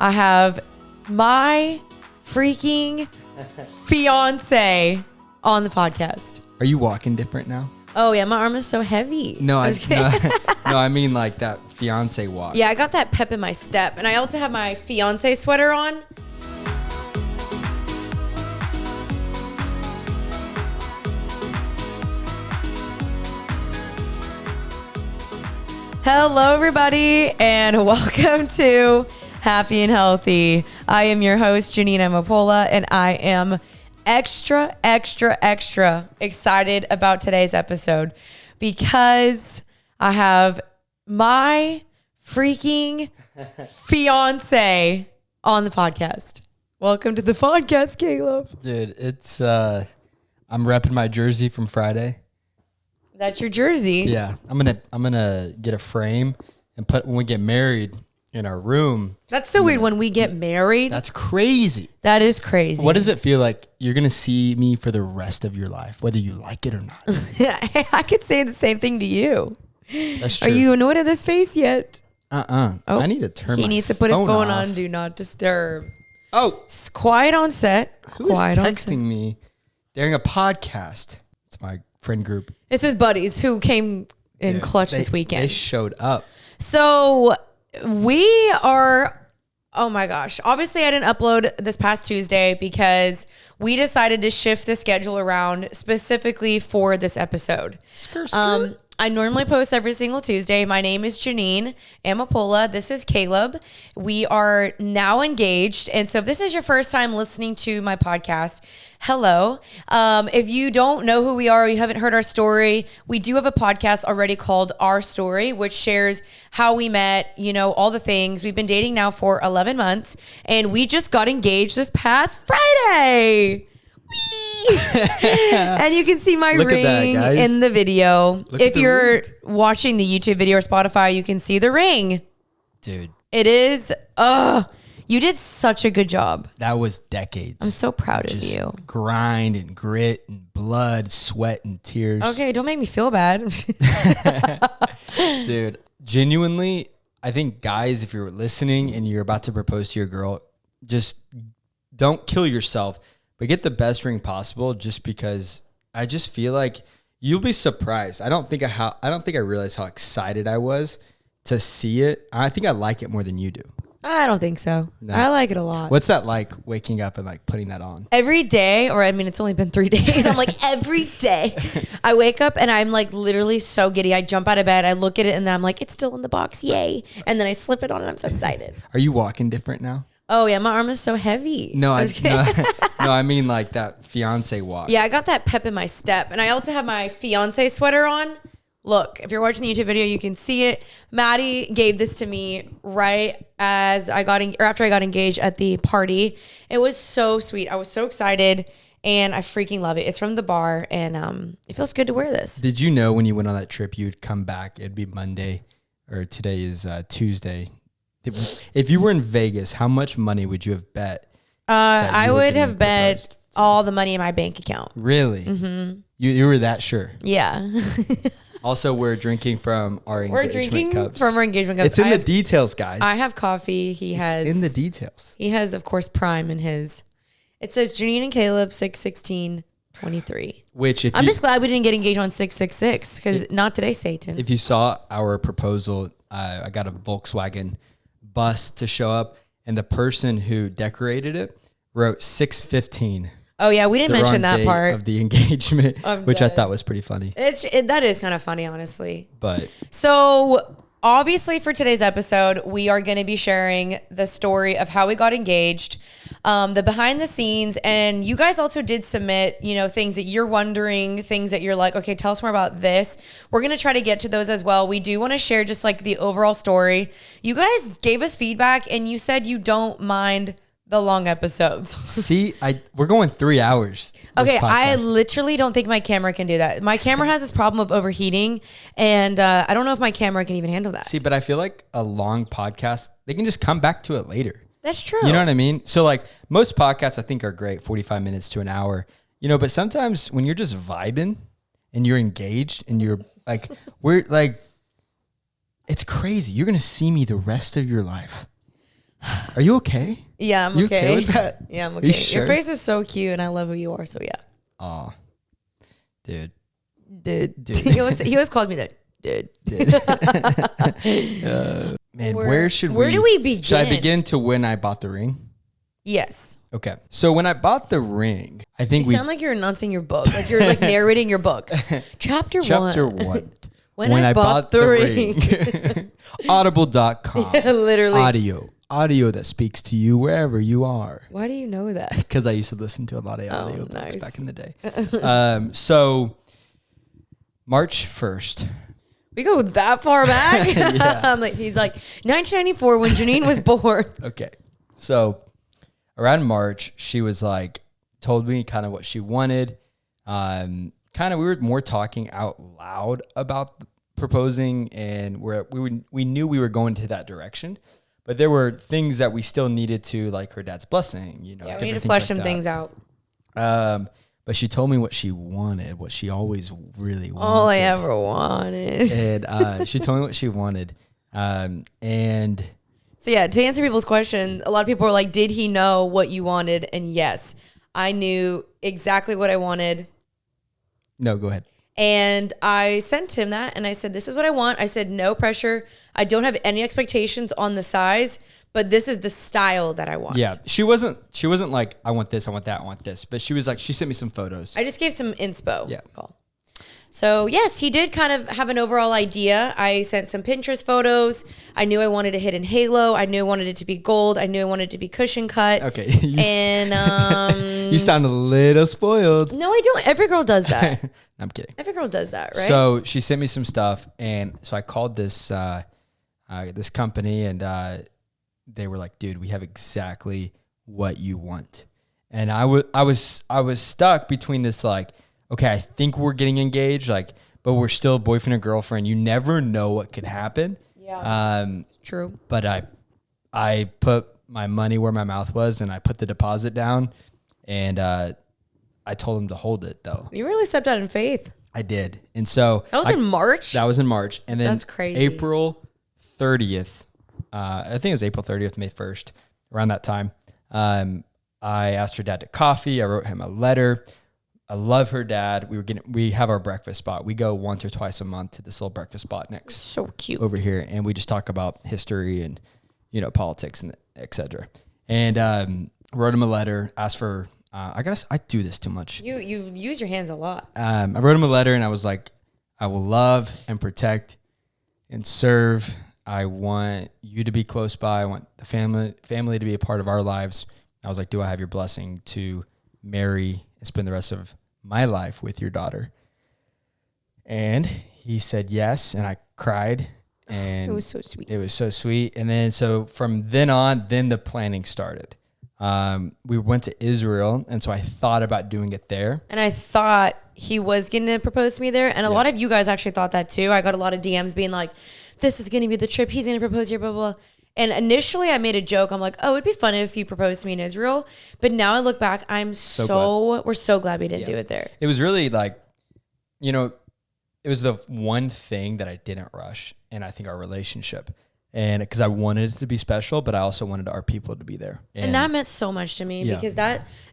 I have my freaking fiance on the podcast. Are you walking different now? Oh yeah, my arm is so heavy. No, I mean like that fiance walk. Yeah, I got that pep in my step. And I also have my fiance sweater on. Hello, everybody, and welcome to Happy and Healthy. I am your host, Jeanine Amapola, and I am extra excited about today's episode because I have my freaking fiance on the podcast. Welcome to the podcast, Kaleb. Dude, it's I'm repping my jersey from Friday. That's your jersey. Yeah, I'm gonna get a frame and put when we get married in our room. That's so weird when we get married. That's crazy. That is crazy. What does it feel like? You're gonna see me for the rest of your life, whether you like it or not. I could say the same thing to you. That's true. Are you annoyed at this face yet? Oh, I need to turn my He needs to put his phone off. on Do Not Disturb. Oh, It's quiet on set. who is texting me during a podcast? It's my friend group. It's his buddies who came in Dude, clutch this weekend. They showed up. So we are, oh my gosh. Obviously, I didn't upload this past Tuesday because we decided to shift the schedule around specifically for this episode. I normally post every single Tuesday. My name is Jeanine Amapola. This is Kaleb. We are now engaged. And so if this is your first time listening to my podcast, hello. If you don't know who we are, or you haven't heard our story, we do have a podcast already called Our Story, which shares how we met, you know, all the things. We've been dating now for 11 months, and we just got engaged this past Friday. And you can see my ring in the video. If you're watching the YouTube video or Spotify, you can see the ring. Dude. It is, you did such a good job. That was decades. I'm so proud of you. Grind and grit and blood, sweat and tears. Okay, don't make me feel bad. Dude, genuinely, I think guys, if you're listening and you're about to propose to your girl, just don't kill yourself, but get the best ring possible, just because I just feel like you'll be surprised. I don't think I realized how excited I was to see it. I think I like it more than you do. I don't think so. No. I like it a lot. What's that like, waking up and like putting that on? Every day, or I mean, it's only been 3 days. I'm like, every day I wake up and I'm like literally so giddy. I jump out of bed, I look at it, and then I'm like, it's still in the box. Yay. And then I slip it on and I'm so excited. Are you walking different now? Oh yeah, my arm is so heavy. No, I mean like that fiance walk. Yeah, I got that pep in my step. And I also have my fiance sweater on. Look, if you're watching the YouTube video, you can see it. Maddie gave this to me right as after I got engaged at the party. It was so sweet. I was so excited, and I freaking love it. It's from the bar, and it feels good to wear this. Did you know when you went on that trip, you'd come back, it'd be Monday, or today is Tuesday. If you were in Vegas, how much money would you have bet? I would have bet all the money in my bank account. Really? Mm-hmm. You were that sure? Yeah. Also, we're drinking from our engagement cups. From our engagement cups. It's in the details, guys. I have coffee. It's in the details. He has, of course, Prime in his. It says Jeanine and Kaleb 6/16/23. Which, I'm just glad we didn't get engaged on 6/66 because not today, Satan. If you saw our proposal, I got a Volkswagen bus to show up, and the person who decorated it wrote 6/15. Oh yeah, we didn't mention that part of the engagement, which I thought was pretty funny. That is kind of funny, honestly. But so obviously for today's episode, we are going to be sharing the story of how we got engaged, the behind the scenes, and you guys also did submit, you know, things that you're wondering, things that you're like, okay, tell us more about this. We're going to try to get to those as well. We do want to share just like the overall story. You guys gave us feedback, and you said you don't mind the long episodes. See, we're going 3 hours. Okay, I literally don't think my camera can do that. My camera has this problem of overheating, and I don't know if my camera can even handle that. See, but I feel like a long podcast, they can just come back to it later. That's true. You know what I mean? So like most podcasts I think are great, 45 minutes to an hour, you know, but sometimes when you're just vibing and you're engaged and you're like, we're like, it's crazy. You're going to see me the rest of your life. Are you okay? Yeah, I'm You okay. with that? Yeah, I'm okay. You sure? Your face is so cute, and I love who you are. So yeah. Oh, dude. Dude. Dude. he always called me that. Dude. Man, where do we begin? Should I begin to when I bought the ring? Yes. Okay. So when I bought the ring, I think You sound like you're announcing your book. Like you're like narrating your book. Chapter one. When I bought the ring. Audible.com. Yeah, literally. Audio that speaks to you wherever you are. Why do you know that? Because I used to listen to a lot of audio books nice. back in the day. So March 1st. We go that far back? He's like 1994 when Jeanine was born. Okay. So around March, she was like, told me kind of what she wanted. We were more talking out loud about proposing, and we knew we were going to that direction, but there were things that we still needed to, like her dad's blessing, we need to flesh some things out. But she told me what she wanted, what she always really wanted. All I ever wanted. And she told me what she wanted. And so yeah, to answer people's question, a lot of people are like, did he know what you wanted? And yes, I knew exactly what I wanted. No, go ahead. And I sent him that and I said, this is what I want. I said, no pressure. I don't have any expectations on the size, but this is the style that I want. Yeah. She wasn't like, I want this, I want that, I want this. But she was like, she sent me some photos. I just gave some inspo. Yeah. Call. So yes, he did kind of have an overall idea. I sent some Pinterest photos. I knew I wanted a hidden halo. I knew I wanted it to be gold. I knew I wanted it to be cushion cut. Okay. And you sound a little spoiled. No, I don't. Every girl does that. I'm kidding. Every girl does that, right? So she sent me some stuff, and so I called this this company, and they were like, "Dude, we have exactly what you want." And I was stuck between this, like, okay, I think we're getting engaged, like, but we're still boyfriend and girlfriend. You never know what could happen. Yeah, it's true. But I put my money where my mouth was, and I put the deposit down, and I told him to hold it, though. You really stepped out in faith. I did. And so that was in March. That was in March, and then that's crazy. April 30th. I think it was April 30th, May 1st, around that time. I asked her dad to coffee. I wrote him a letter. I love her dad. We have our breakfast spot. We go once or twice a month to this little breakfast spot next. So cute. Over here. And we just talk about history and, politics and et cetera. And wrote him a letter, asked for, I do this too much. You use your hands a lot. I wrote him a letter and I was like, I will love and protect and serve. I want you to be close by. I want the family to be a part of our lives. I was like, do I have your blessing to marry and spend the rest of my life with your daughter? And he said yes, and I cried. And it was so sweet. It was so sweet. And then so from then on, the planning started. We went to Israel, and so I thought about doing it there. And I thought he was going to propose to me there. And a lot of you guys actually thought that too. I got a lot of DMs being like, this is going to be the trip. He's going to propose here, blah, blah, blah. And initially I made a joke. I'm like, oh, it'd be fun if you proposed to me in Israel. But now I look back, we're so glad we didn't do it there. It was really like, it was the one thing that I didn't rush. And I think our relationship, and because I wanted it to be special, but I also wanted our people to be there. And that meant so much to me because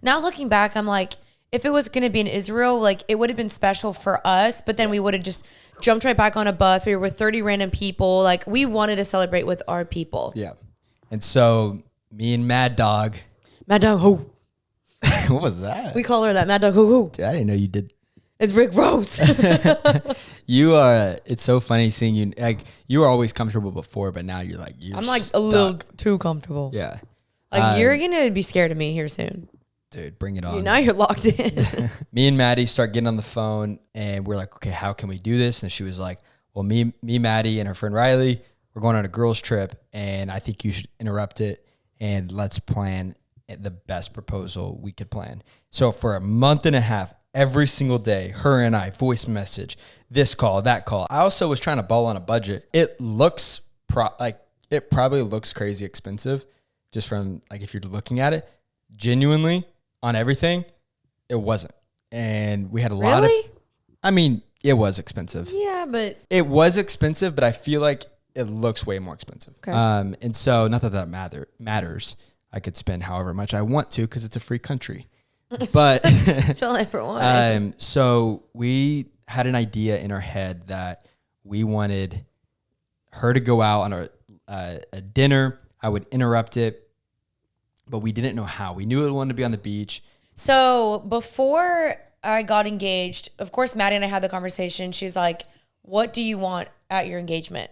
now looking back, I'm like, if it was going to be in Israel, like it would have been special for us, but then we would have just jumped right back on a bus. We were with 30 random people. Like we wanted to celebrate with our people. Yeah. And so me and Mad Dog. Mad Dog who? What was that? We call her that. Mad Dog who? Dude, I didn't know you did. It's Rick Rose. You are, it's so funny seeing you. Like you were always comfortable before, but now you're I'm like stuck. A little too comfortable. Yeah. Like you're going to be scared of me here soon. Dude, bring it on. Now you're locked in. Me and Maddie start getting on the phone, and we're like, okay, how can we do this? And she was like, well, me, Maddie, and her friend Riley, we're going on a girls' trip, and I think you should interrupt it, and let's plan the best proposal we could plan. So for a month and a half, every single day, her and I, voice message, this call, that call. I also was trying to ball on a budget. It looks it probably looks crazy expensive, just from like if you're looking at it. Genuinely, on everything, it wasn't. And we had a lot of, I mean, it was expensive. Yeah, but it was expensive, but I feel like it looks way more expensive. Okay. And so not that matters. I could spend however much I want to because it's a free country. But Chill everyone. so we had an idea in our head that we wanted her to go out on a dinner. I would interrupt it, but we didn't know how. We knew we wanted to be on the beach. So before I got engaged, of course, Maddie and I had the conversation. She's like, what do you want at your engagement?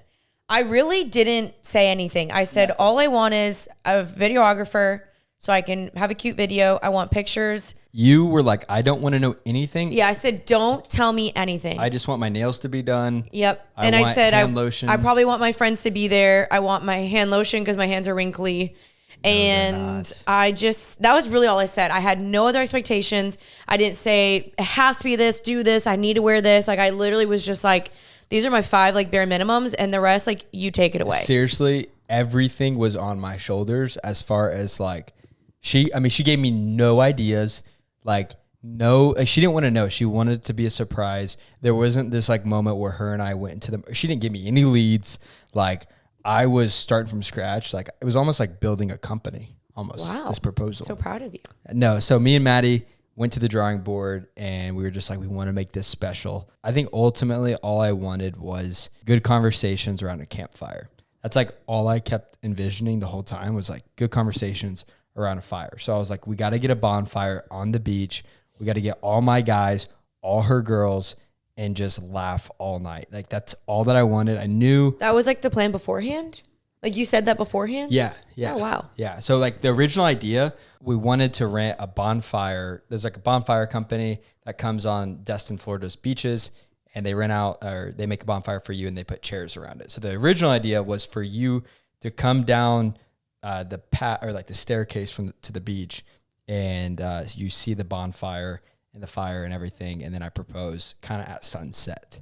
I really didn't say anything. I said, all I want is a videographer so I can have a cute video. I want pictures. You were like, I don't want to know anything. Yeah, I said, don't tell me anything. I just want my nails to be done. Yep. I And I want said, hand lotion. I probably want my friends to be there. I want my hand lotion because my hands are wrinkly. And that was really all I said. I had no other expectations. I didn't say, it has to be this, do this, I need to wear this. Like, I literally was just like, these are my 5 like bare minimums, and the rest, like, you take it away. Seriously, everything was on my shoulders as far as like, she gave me no ideas. Like, she didn't want to know. She wanted it to be a surprise. There wasn't this like moment where her and I went into she didn't give me any leads. Like, I was starting from scratch. Like, it was almost like building a company almost. Wow. This proposal. So proud of you. No. So me and Maddie went to the drawing board and we were just like, we want to make this special. I think ultimately all I wanted was good conversations around a campfire. That's like all I kept envisioning the whole time was like good conversations around a fire. So I was like, we got to get a bonfire on the beach. We got to get all my guys, all her girls, and just laugh all night. Like, that's all that I wanted. I knew. That was like the plan beforehand? Like, you said that beforehand? Yeah. Yeah. Oh, wow. Yeah. So like the original idea, we wanted to rent a bonfire. There's like a bonfire company that comes on Destin, Florida's beaches, and they rent out, or they make a bonfire for you and they put chairs around it. So the original idea was for you to come down the path or like the staircase to the beach, and you see the bonfire and the fire and everything. And then I propose kind of at sunset.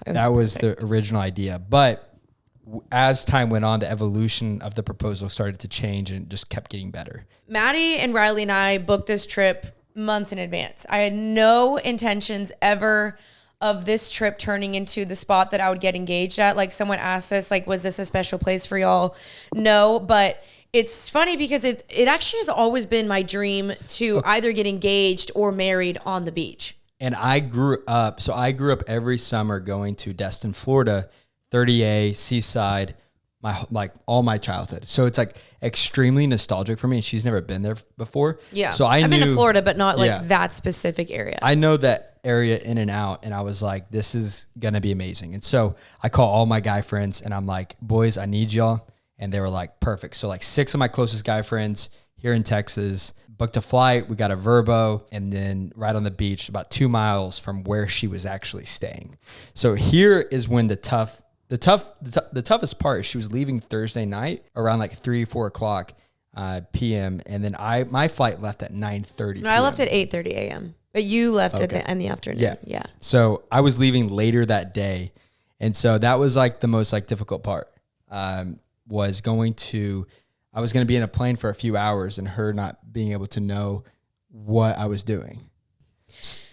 That was the original idea. But as time went on, the evolution of the proposal started to change and just kept getting better. Maddie and Riley and I booked this trip months in advance. I had no intentions ever of this trip turning into the spot that I would get engaged at. Like, someone asked us, like, was this a special place for y'all? No, but it's funny because it actually has always been my dream to either get engaged or married on the beach. And I grew up every summer going to Destin, Florida, 30A, Seaside, all my childhood. So it's like extremely nostalgic for me. And she's never been there before. Yeah. So I've been to Florida, but not like that specific area. I know that area in and out. And I was like, this is going to be amazing. And so I call all my guy friends and I'm like, boys, I need y'all. And they were like, perfect. So like 6 of my closest guy friends here in Texas booked a flight. We got a Verbo, and then right on the beach, about 2 miles from where she was actually staying. So here is when the toughest part is she was leaving Thursday night around like 3-4 o'clock p.m. And then my flight left at 9:30. No, I left at 8:30 a.m. But you left in the afternoon. Yeah. So I was leaving later that day, and so that was like the most like difficult part. I was going to be in a plane for a few hours and her not being able to know what I was doing.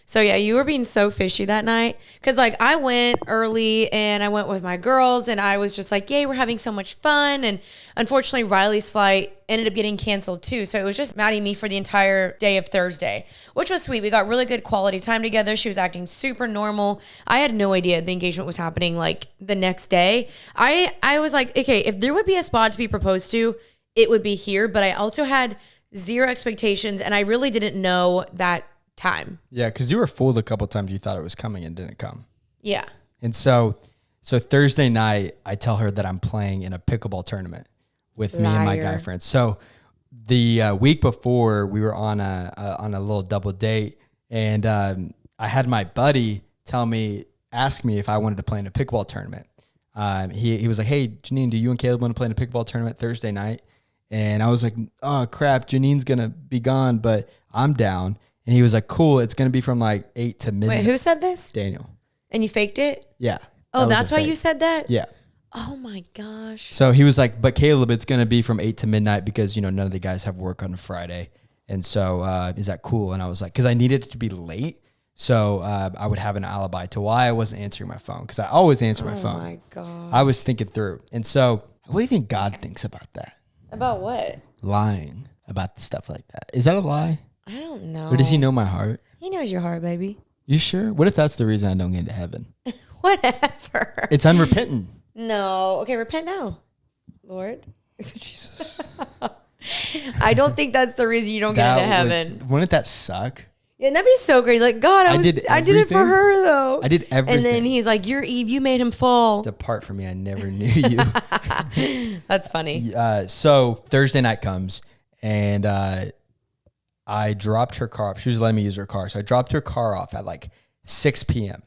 So yeah, you were being so fishy that night. Cause like I went early and I went with my girls and I was just like, yay, we're having so much fun. And unfortunately Riley's flight ended up getting canceled too. So it was just Maddie and me for the entire day of Thursday, which was sweet. We got really good quality time together. She was acting super normal. I had no idea the engagement was happening like the next day. I was like, okay, if there would be a spot to be proposed to, it would be here. But I also had zero expectations and I really didn't know that time. Yeah, because you were fooled a couple times. You thought it was coming and didn't come. Yeah. And so Thursday night, I tell her that I'm playing in a pickleball tournament with me and my guy friends. So the week before, we were on a little double date, and I had my buddy ask me if I wanted to play in a pickleball tournament. He was like, "Hey, Jeanine, do you and Kaleb want to play in a pickleball tournament Thursday night?" And I was like, "Oh crap, Janine's gonna be gone, but I'm down." And he was like, "Cool, it's going to be from like 8 to midnight." Wait, who said this? Daniel. And you faked it? Yeah. Oh, that's why you said that? Yeah. Oh my gosh. So he was like, "But Kaleb, it's going to be from 8 to midnight because, none of the guys have work on a Friday. And so is that cool?" And I was like, because I needed it to be late So I would have an alibi to why I wasn't answering my phone, because I always answer my phone. Oh my God. I was thinking through. And so what do you think God thinks about that? About what? Lying about stuff like that. Is that a lie? I don't know. Or does he know my heart? He knows your heart, baby. You sure? What if that's the reason I don't get into heaven? Whatever. It's unrepentant. No. Okay, repent now, Lord. Jesus. I don't think that's the reason you don't get into heaven. Wouldn't that suck? Yeah, that'd be so great. Like, God, I did it for her though. I did everything. And then he's like, "You're Eve. You made him fall." Depart from me. I never knew you. That's funny. So Thursday night comes, and I dropped her car off. She was letting me use her car. So I dropped her car off at like 6 p.m.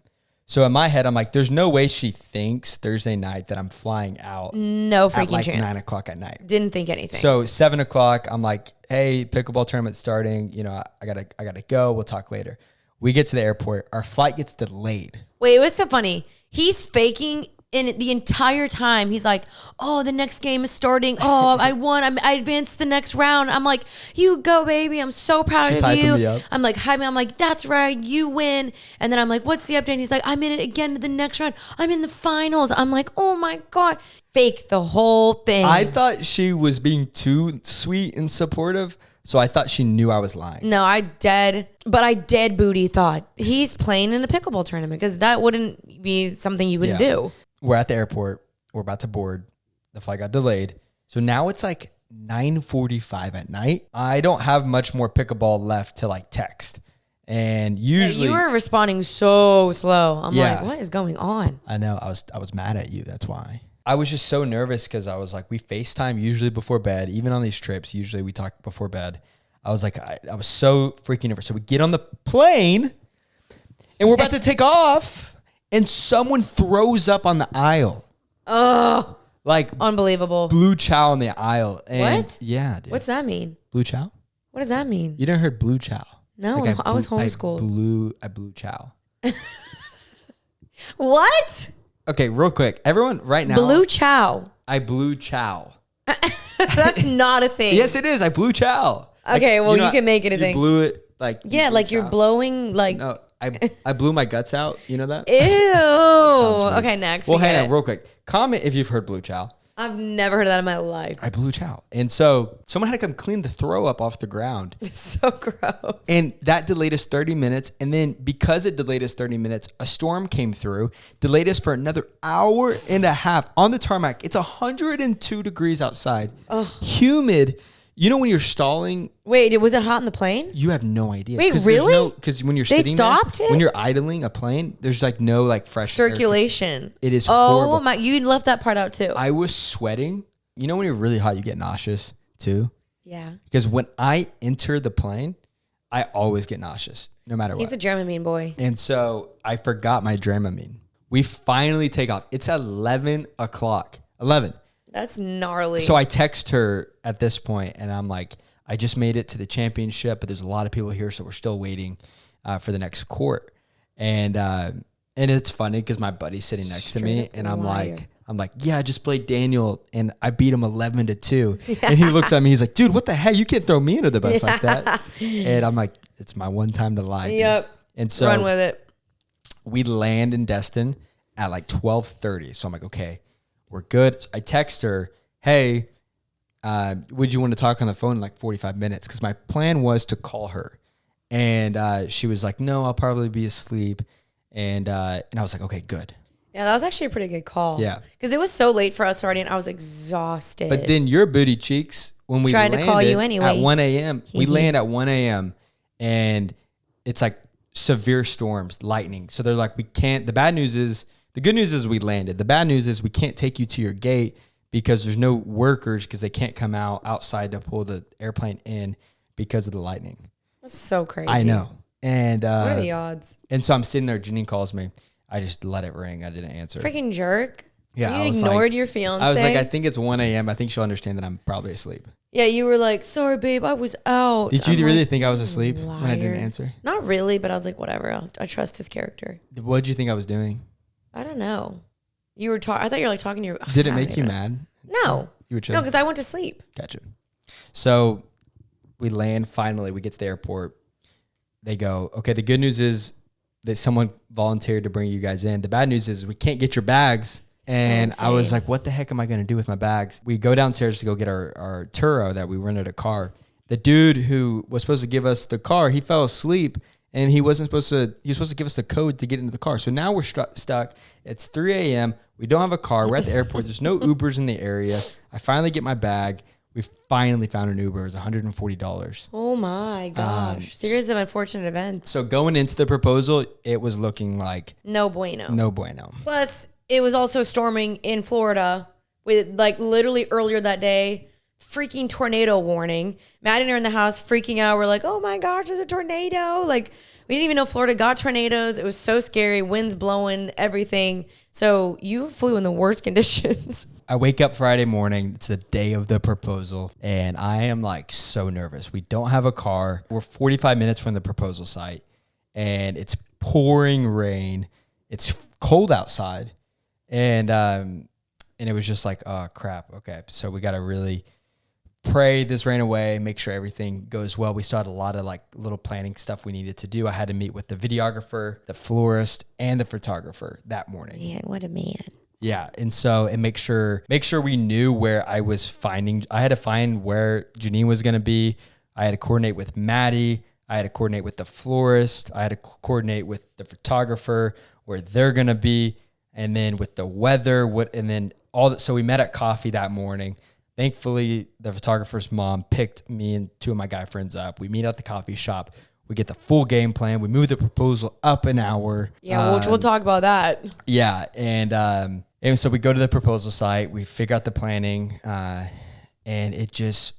So in my head, I'm like, there's no way she thinks Thursday night that I'm flying out. No freaking at like chance. 9 o'clock at night. Didn't think anything. So 7 o'clock, I'm like, hey, pickleball tournament starting. You know, I gotta go. We'll talk later. We get to the airport. Our flight gets delayed. Wait, it was so funny. He's faking in the entire time. He's like, "Oh, the next game is starting. Oh, I won. I advanced the next round." I'm like, "You go, baby. I'm so proud She's of you." hyping me up. I'm like, "Hi, man." I'm like, "That's right. You win." And then I'm like, "What's the update?" He's like, "I'm in it again to the next round. I'm in the finals." I'm like, "Oh my God." Fake the whole thing. I thought she was being too sweet and supportive. So I thought she knew I was lying. No, I dead booty thought he's playing in a pickleball tournament, because that wouldn't be something you wouldn't do. We're at the airport. We're about to board. The flight got delayed. So now it's like 9:45 at night. I don't have much more pickleball left to like text. And usually you were responding so slow. I'm Yeah. like, what is going on? I know I was mad at you. That's why. I was just so nervous because I was like, we FaceTime usually before bed. Even on these trips, usually we talk before bed. I was like, I was so freaking nervous. So we get on the plane and we're about to take off, and someone throws up on the aisle. Oh, Like unbelievable. blue chow on the aisle. And What? Yeah, dude. What's that mean? Blue chow? What does that mean? You never heard blue chow? No, Like I was homeschooled. I blew chow. What? Okay, real quick. Everyone right now. Blue chow. I blew chow. That's not a thing. Yes, it is. I blew chow. Okay, well, you can make it a you thing. Blew it like. Yeah, blew like you're chow. blowing like. No, I blew my guts out. You know that? Ew. Okay, next. Well, we get hang on, it. real quick. Comment if you've heard blue chow. I've never heard of that in my life. I blew chow. And so someone had to come clean the throw up off the ground. It's so gross. And that delayed us 30 minutes. And then because it delayed us 30 minutes, a storm came through, delayed us for another hour and a half on the tarmac. It's 102 degrees outside. Humid. You know when you're stalling, Wait, was it hot in the plane? you have no idea. Wait, 'Cause there's really? Because when you're They sitting stopped there, it? when you're idling a plane, there's like no like fresh air. Circulation. It is Oh horrible. my! You left that part out too. I was sweating. You know when you're really hot, you get nauseous too? Yeah. Because when I enter the plane, I always get nauseous, no matter what. He's a Dramamine boy. And so I forgot my Dramamine. We finally take off. It's 11 o'clock. 11. That's gnarly. So I text her at this point, and I'm like, I just made it to the championship, but there's a lot of people here, so we're still waiting for the next court. And it's funny because my buddy's sitting next to me, and I'm like, yeah, I just played Daniel, and I beat him 11-2. And he looks at me, he's like, dude, what the hell? You can't throw me under the bus like that. And I'm like, it's my one time to lie. Yep. Dude. And so Run with it. we land in Destin at like 12:30. So I'm like, okay, we're good. So I text her, hey, would you want to talk on the phone in like 45 minutes? Because my plan was to call her. And she was like, no, I'll probably be asleep. And I was like, okay, good. Yeah, that was actually a pretty good call. Yeah. Because it was so late for us already, and I was exhausted. But then your booty cheeks, when we Tried to call you anyway. at 1 a.m., we land at 1 a.m. and it's like severe storms, lightning. So they're like, we can't, the good news is we landed. The bad news is we can't take you to your gate because there's no workers because they can't come outside to pull the airplane in because of the lightning. That's so crazy. I know. And What are the odds? And so I'm sitting there, Jeanine calls me. I just let it ring. I didn't answer. Freaking jerk. Yeah, You ignored your fiance. I was like, I think it's 1 a.m. I think she'll understand that I'm probably asleep. Yeah, you were like, sorry, babe, I was out. Did you I'm really like, think I was asleep when I didn't liar. answer? Not really, but I was like, whatever. I trust his character. What did you think I was doing? I don't know. You were talking. I thought you were like talking to your. Did it make you mad? No. You were No, chilling? because I went to sleep. Gotcha. So we land finally. We get to the airport. They go, okay, the good news is that someone volunteered to bring you guys in. The bad news is we can't get your bags. And I was like, what the heck am I going to do with my bags? We go downstairs to go get our Turo that we rented a car. The dude who was supposed to give us the car, he fell asleep and he was supposed to give us the code to get into the car. So now we're stuck. It's 3 a.m. We don't have a car. We're at the airport. There's no Ubers in the area. I finally get my bag. We finally found an Uber. It was $140. Oh my gosh. Series of unfortunate events. So going into the proposal, it was looking like no bueno. No bueno. Plus, it was also storming in Florida with like literally earlier that day, freaking tornado warning. Maddie and I are in the house freaking out. We're like, oh my gosh, there's a tornado. Like, we didn't even know Florida got tornadoes. It was so scary. Winds blowing, everything. So you flew in the worst conditions. I wake up Friday morning. It's the day of the proposal. And I am like so nervous. We don't have a car. We're 45 minutes from the proposal site. And it's pouring rain. It's cold outside. And it was just like, oh crap. Okay. So we got to really pray this rain away, make sure everything goes well. We still had a lot of like little planning stuff we needed to do. I had to meet with the videographer, the florist, and the photographer that morning. Man, what a man. Yeah. And so, and make sure we knew where I had to find where Jeanine was going to be. I had to coordinate with Maddie. I had to coordinate with the florist. I had to coordinate with the photographer where they're going to be. And then with the weather, so we met at coffee that morning. Thankfully, the photographer's mom picked me and two of my guy friends up. We meet at the coffee shop. We get the full game plan. We move the proposal up an hour. Yeah, we'll talk about that. Yeah, and so we go to the proposal site. We figure out the planning, and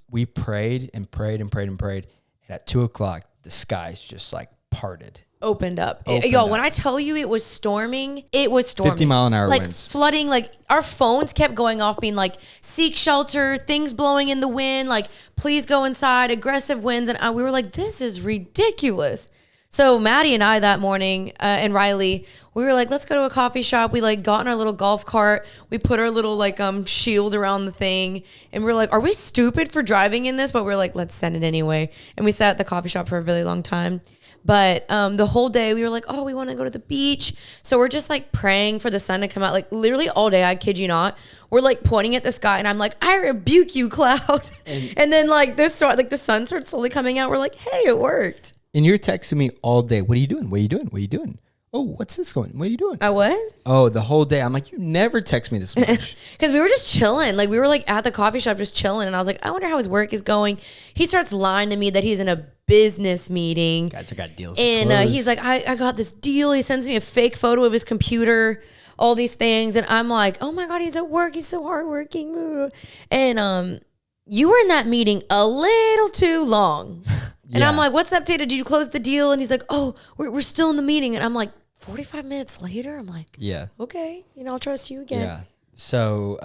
we prayed and prayed and prayed and prayed. And at 2:00, the skies just like parted. Opened up. When I tell you it was storming, 50-mile-an-hour like winds. Flooding, like our phones kept going off being like, seek shelter, things blowing in the wind, like please go inside, aggressive winds. And we were like, this is ridiculous. So Maddie and I that morning, and Riley, we were like, let's go to a coffee shop. We like got in our little golf cart. We put our little like shield around the thing. And we were like, are we stupid for driving in this? But we we're like, let's send it anyway. And we sat at the coffee shop for a really long time. But the whole day we were like, oh, we want to go to the beach. So we're just like praying for the sun to come out. Like literally all day, I kid you not. We're like pointing at the sky and I'm like, I rebuke you, cloud. And then like the sun starts slowly coming out. We're like, hey, it worked. And you're texting me all day. What are you doing? What are you doing? What are you doing? Oh, what's this going? What are you doing? I was? Oh, the whole day. I'm like, you never text me this much. Because we were just chilling. Like we were like at the coffee shop just chilling. And I was like, I wonder how his work is going. He starts lying to me that he's in a business meeting. Guys, I got deals. And he's like, I got this deal. He sends me a fake photo of his computer, all these things. And I'm like, oh my God, he's at work. He's so hardworking. And you were in that meeting a little too long. And I'm like, what's up, Tata? Did you close the deal? And he's like, oh, we're still in the meeting. And I'm like, 45 minutes later? I'm like, yeah. Okay, I'll trust you again. Yeah. So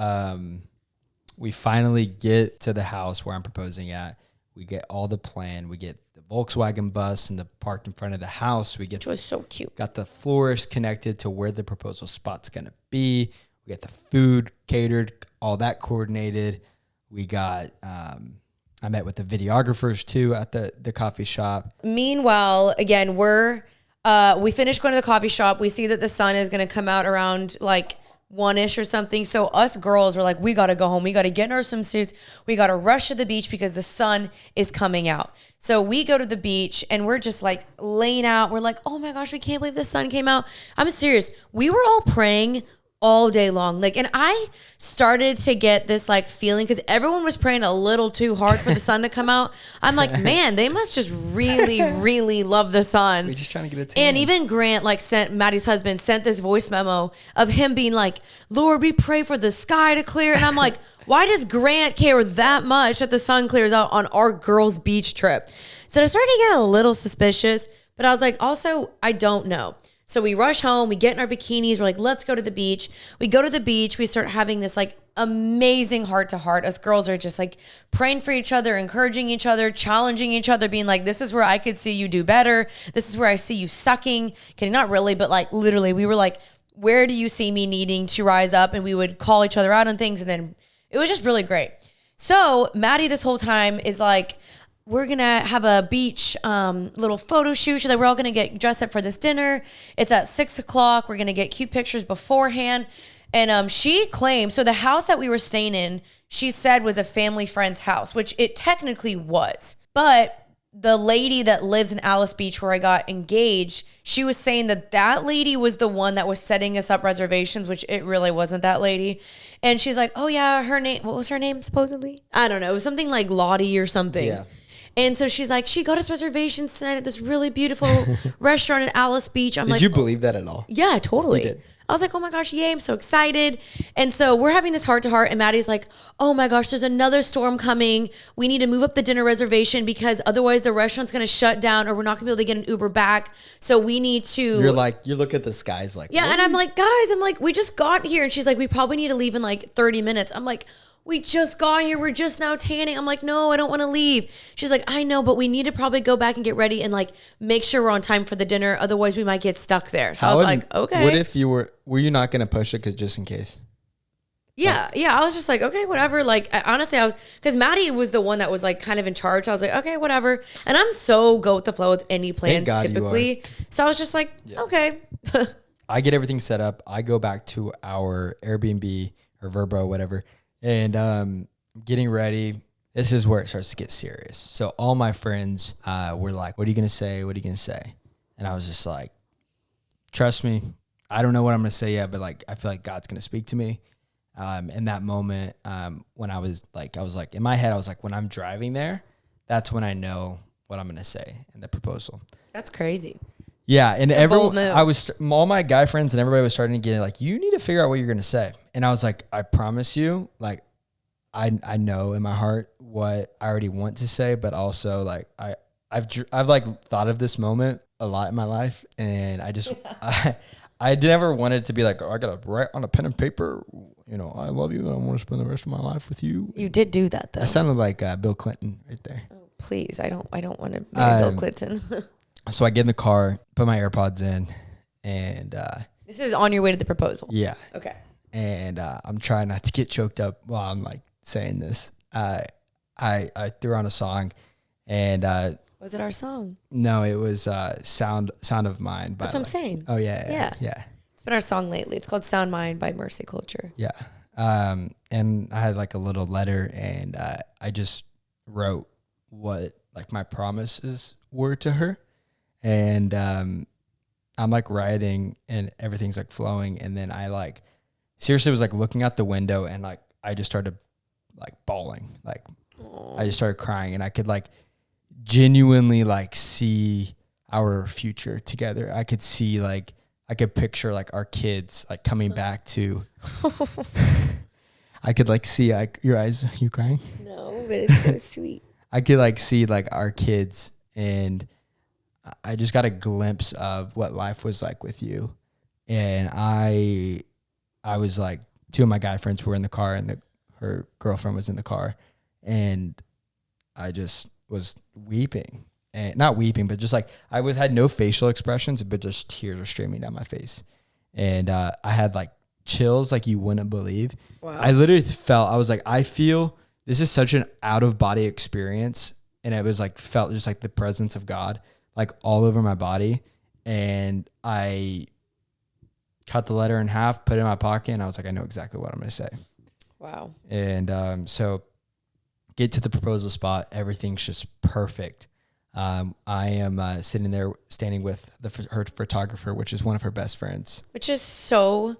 we finally get to the house where I'm proposing at. We get all the plan. We get the Volkswagen bus and the parked in front of the house. Which was so cute. Got the florist connected to where the proposal spot's going to be. We got the food catered, all that coordinated. We got... I met with the videographers too at the coffee shop. Meanwhile, again, we finished going to the coffee shop. We see that the sun is going to come out around like 1-ish or something. So us girls were like, we got to go home. We got to get in our swimsuits. We got to rush to the beach because the sun is coming out. So we go to the beach and we're just like laying out. We're like, oh my gosh, we can't believe the sun came out. I'm serious. We were all praying all day long. Like, and I started to get this like feeling because everyone was praying a little too hard for the sun to come out. I'm like, man, they must just really, really love the sun. We're just trying to get a tan. And even Grant, like Maddie's husband, sent this voice memo of him being like, Lord, we pray for the sky to clear. And I'm like, why does Grant care that much that the sun clears out on our girls' beach trip? So I started to get a little suspicious, but I was like, also, I don't know. So we rush home, we get in our bikinis, we're like, let's go to the beach. We go to the beach, we start having this like amazing heart to heart. Us girls are just like praying for each other, encouraging each other, challenging each other, being like, this is where I could see you do better. This is where I see you sucking. Okay, not really, but like literally we were like, where do you see me needing to rise up? And we would call each other out on things. And then it was just really great. So Maddie this whole time is like, we're going to have a beach little photo shoot. She's like, we're all going to get dressed up for this dinner. It's at 6:00. We're going to get cute pictures beforehand. And she claimed, so the house that we were staying in, she said was a family friend's house, which it technically was. But the lady that lives in Alice Beach where I got engaged, she was saying that that lady was the one that was setting us up reservations, which it really wasn't that lady. And she's like, oh yeah, her name, what was her name supposedly? I don't know. It was something like Lottie or something. Yeah. And so she's like, she got us reservations tonight at this really beautiful restaurant in Alice Beach. I'm like, did you believe that at all? Yeah, totally. You did. I was like, oh my gosh, yay, I'm so excited. And so we're having this heart to heart, and Maddie's like, oh my gosh, there's another storm coming. We need to move up the dinner reservation because otherwise the restaurant's going to shut down or we're not going to be able to get an Uber back. So we need to. You're like, you look at the skies like. Yeah, what? And I'm like, guys, we just got here. And she's like, we probably need to leave in like 30 minutes. I'm like, we just got here. We're just now tanning. I'm like, no, I don't want to leave. She's like, I know, but we need to probably go back and get ready and like make sure we're on time for the dinner. Otherwise we might get stuck there. So I was like, okay. What if you were you not going to push it just in case? Yeah. Yeah. I was just like, okay, whatever. Like honestly, because Maddie was the one that was like kind of in charge. I was like, okay, whatever. And I'm so go with the flow with any plans typically. So I was just like, okay. I get everything set up. I go back to our Airbnb or Verbo, whatever. And getting ready. This is where it starts to get serious. So all my friends were like, what are you going to say? What are you going to say? And I was just like, trust me. I don't know what I'm going to say yet, but like, I feel like God's going to speak to me. In that moment, when I was like, in my head, I was like, when I'm driving there, that's when I know what I'm going to say in the proposal. That's crazy. Yeah, and everyone, all my guy friends and everybody was starting to get like, you need to figure out what you're gonna say. And I was like, I promise you, like, I know in my heart what I already want to say, but also like I've like thought of this moment a lot in my life, and I just I never wanted to be like, oh, I gotta write on a pen and paper, you know, I love you and I want to spend the rest of my life with you. You did do that though. I sounded like Bill Clinton right there. Oh, please, I don't want to marry Bill Clinton. So I get in the car, put my AirPods in, and this is on your way to the proposal. Yeah. Okay. And I'm trying not to get choked up while I'm like saying this. I threw on a song, and was it our song? No, it was Sound of Mine. That's what I'm saying. Oh yeah. It's been our song lately. It's called Sound Mine by Mercy Culture. Yeah. And I had like a little letter, and I just wrote what like my promises were to her. And I'm like writing and everything's like flowing. And then I like seriously was like looking out the window, and like I just started like bawling. Like I just started crying, and I could like genuinely like see our future together. I could see like, I could picture like our kids like coming back to, I could like see like your eyes, you crying? No, but it's so sweet. I could like see like our kids, and I just got a glimpse of what life was like with you. And I was like, two of my guy friends were in the car, and her girlfriend was in the car, and I just was weeping, and not weeping, but just like had no facial expressions, but just tears were streaming down my face. And I had like chills like you wouldn't believe. Wow. I literally felt, I was like, I feel this is such an out of body experience. And it was like, felt just like the presence of God like all over my body. And I cut the letter in half, put it in my pocket, and I was like, I know exactly what I'm going to say. Wow. And so get to the proposal spot. Everything's just perfect. I am sitting there standing with her photographer, which is one of her best friends. Which is so...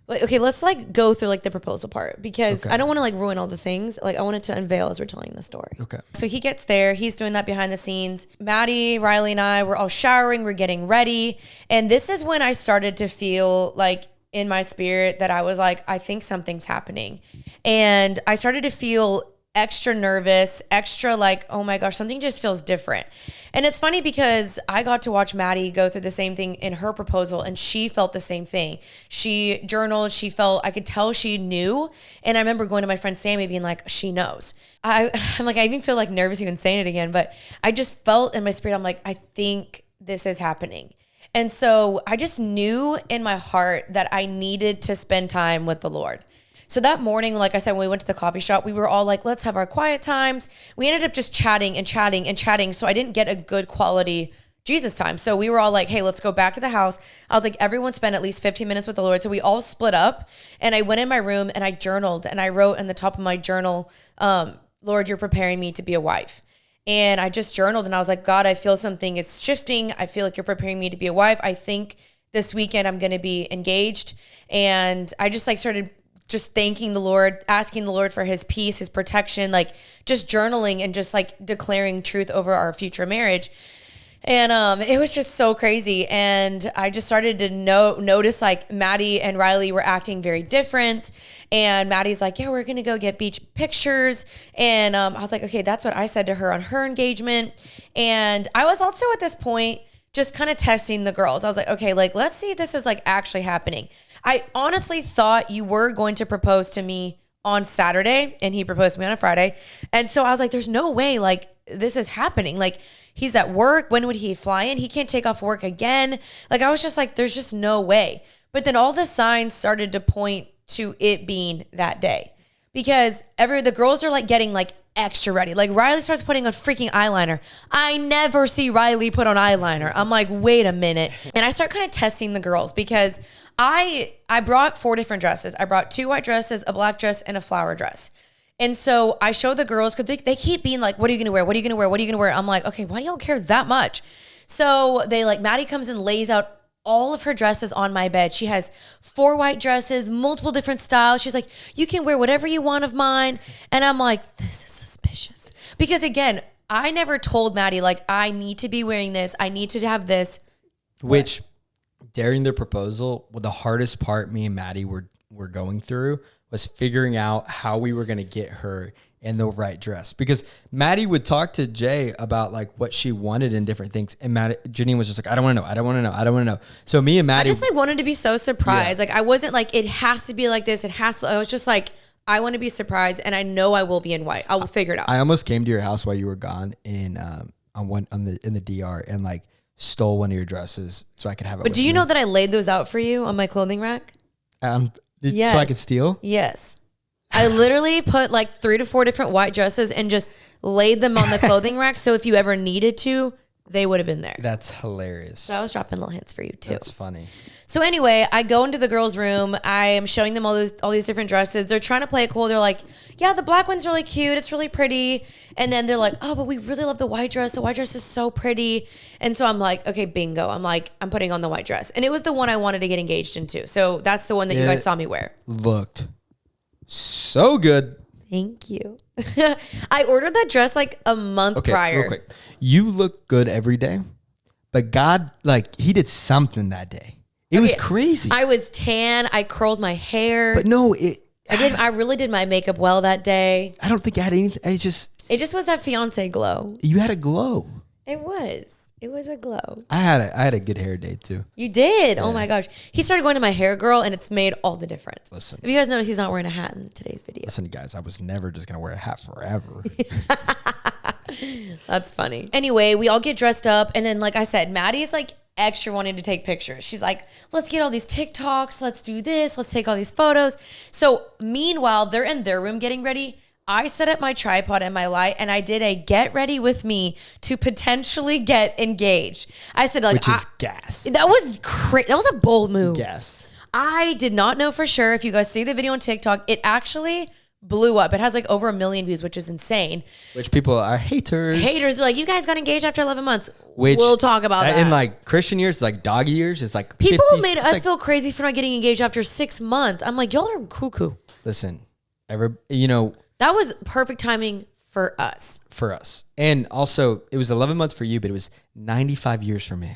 Okay, let's like go through like the proposal part, because I don't want to like ruin all the things. Like I wanted to unveil as we're telling the story. Okay. So he gets there. He's doing that behind the scenes. Maddie, Riley, and I were all showering. We're getting ready. And this is when I started to feel like in my spirit that I was like, I think something's happening. And I started to feel extra nervous, extra like, oh my gosh, something just feels different. And it's funny because I got to watch Maddie go through the same thing in her proposal, and she felt the same thing. She journaled, I could tell she knew. And I remember going to my friend Sammy being like, she knows. I'm like, I even feel like nervous even saying it again, but I just felt in my spirit, I'm like, I think this is happening. And so I just knew in my heart that I needed to spend time with the Lord. So that morning, like I said, when we went to the coffee shop, we were all like, let's have our quiet times. We ended up just chatting and chatting and chatting. So I didn't get a good quality Jesus time. So we were all like, hey, let's go back to the house. I was like, everyone spend at least 15 minutes with the Lord. So we all split up, and I went in my room and I journaled, and I wrote in the top of my journal, Lord, you're preparing me to be a wife. And I just journaled, and I was like, God, I feel something is shifting. I feel like you're preparing me to be a wife. I think this weekend I'm going to be engaged. And I just like started just thanking the Lord, asking the Lord for his peace, his protection, like just journaling and just like declaring truth over our future marriage. And it was just so crazy. And I just started to notice like Maddie and Riley were acting very different. And Maddie's like, yeah, we're going to go get beach pictures. And I was like, okay, that's what I said to her on her engagement. And I was also at this point just kind of testing the girls. I was like, okay, like, let's see if this is like actually happening. I honestly thought you were going to propose to me on Saturday, and he proposed to me on a Friday. And so I was like, there's no way like this is happening. Like, he's at work. When would he fly in? He can't take off work again. Like, I was just like, there's just no way. But then all the signs started to point to it being that day, because the girls are like getting like extra ready. Like, Riley starts putting on freaking eyeliner. I never see Riley put on eyeliner. I'm like, wait a minute. And I start kind of testing the girls, because I brought 4 different dresses. I brought 2 white dresses, a black dress, and a flower dress. And so I show the girls, because they keep being like, what are you going to wear? What are you going to wear? What are you going to wear? I'm like, okay, why do y'all care that much? So they like, Maddie comes and lays out all of her dresses on my bed. She has 4 white dresses, multiple different styles. She's like, you can wear whatever you want of mine. And I'm like, this is suspicious. Because again, I never told Maddie, like, I need to be wearing this. I need to have this. Which, during the proposal, the hardest part me and Maddie were going through was figuring out how we were going to get her in the right dress, because Maddie would talk to Jay about like what she wanted in different things, and Jeanine was just like, I don't want to know, I don't want to know, I don't want to know. So me and Maddie, I just like wanted to be so surprised. Yeah. Like, I wasn't like, it has to be like this. It has to. I was just like, I want to be surprised, and I know I will be in white. I will figure it out. I almost came to your house while you were gone in the DR and like stole one of your dresses so I could have it. But do you know that I laid those out for you on my clothing rack? Yes. So I could steal? Yes. I literally put like 3 to 4 different white dresses and just laid them on the clothing rack. So if you ever needed to, they would have been there. That's hilarious. So I was dropping little hints for you too. That's funny. So anyway, I go into the girls' room. I am showing them all these different dresses. They're trying to play it cool. They're like, yeah, the black one's really cute. It's really pretty. And then they're like, oh, but we really love the white dress. The white dress is so pretty. And so I'm like, okay, bingo. I'm like, I'm putting on the white dress. And it was the one I wanted to get engaged into. So that's the one that you guys saw me wear. Looked so good. Thank you. I ordered that dress like a month prior. Real quick. You look good every day, but God, like, he did something that day. It was crazy. I was tan. I curled my hair. But no, I really did my makeup well that day. I don't think I had anything. It just was that fiance glow. You had a glow. It was a glow. I had a good hair day too. You did? Yeah. Oh my gosh. He started going to my hair girl, and it's made all the difference. Listen. If you guys notice, he's not wearing a hat in today's video. Listen, guys, I was never just going to wear a hat forever. That's funny. Anyway, we all get dressed up, and then like I said, Maddie's like extra wanting to take pictures. She's like, let's get all these TikToks. Let's do this. Let's take all these photos. So meanwhile, they're in their room getting ready. I set up my tripod and my light, and I did a get ready with me to potentially get engaged. I said, like, which is gas. That was crazy. That was a bold move. Gas. I did not know for sure. If you guys see the video on TikTok, it actually blew up. It has like over 1 million views, which is insane. Which people are haters. Haters are like, you guys got engaged after 11 months. We'll talk about that. In like Christian years, like doggy years, it's like people made us feel crazy for not getting engaged after 6 months. I'm like, y'all are cuckoo. Listen, that was perfect timing for us. For us. And also, it was 11 months for you, but it was 95 years for me.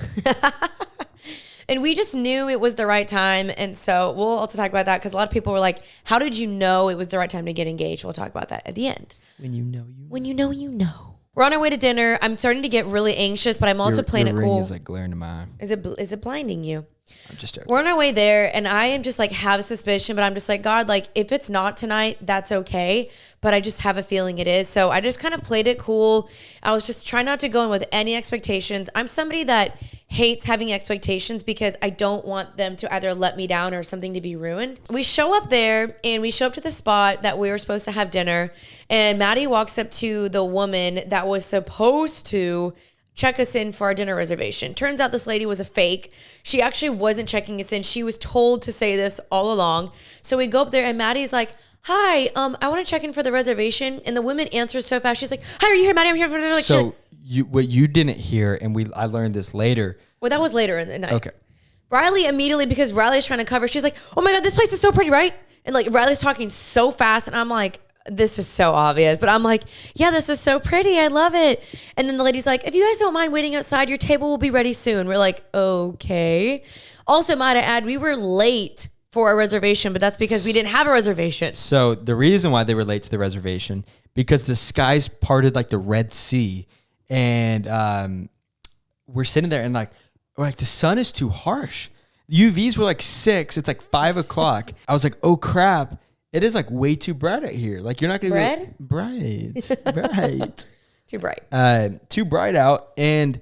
And we just knew it was the right time. And so we'll also talk about that, because a lot of people were like, how did you know it was the right time to get engaged? We'll talk about that at the end. When you know, you know. When you know, you know. We're on our way to dinner. I'm starting to get really anxious, but I'm also playing it cool. Your ring is like glaring in my eye. Is it blinding you? I'm just joking. We're on our way there, and I am just like have a suspicion, but I'm just like, God, like if it's not tonight, that's okay. But I just have a feeling it is. So I just kind of played it cool. I was just trying not to go in with any expectations. I'm somebody that hates having expectations because I don't want them to either let me down or something to be ruined. We show up there and we show up to the spot that we were supposed to have dinner. And Maddie walks up to the woman that was supposed to check us in for our dinner reservation. Turns out this lady was a fake. She actually wasn't checking us in. She was told to say this all along. So we go up there and Maddie's like, hi, I want to check in for the reservation. And the woman answers so fast. She's like, hi, are you here, Maddie? I'm here. Like, so what you didn't hear, and I learned this later. Well, that was later in the night. Okay. Riley immediately, because Riley's trying to cover, she's like, oh my God, this place is so pretty, right? And like Riley's talking so fast. And I'm like, this is so obvious. But I'm like, yeah, this is so pretty. I love it. And then the lady's like, if you guys don't mind waiting outside, your table will be ready soon. We're like, okay. Also, might I add, we were late for a reservation, but that's because we didn't have a reservation. So the reason why they were late to the reservation, because the skies parted like the Red Sea. And we're sitting there and we're like, the sun is too harsh. UVs were like 6. It's like 5 o'clock. I was like, oh crap. It is like way too bright out here. Like you're not going to be bright. Too bright. Too bright out. And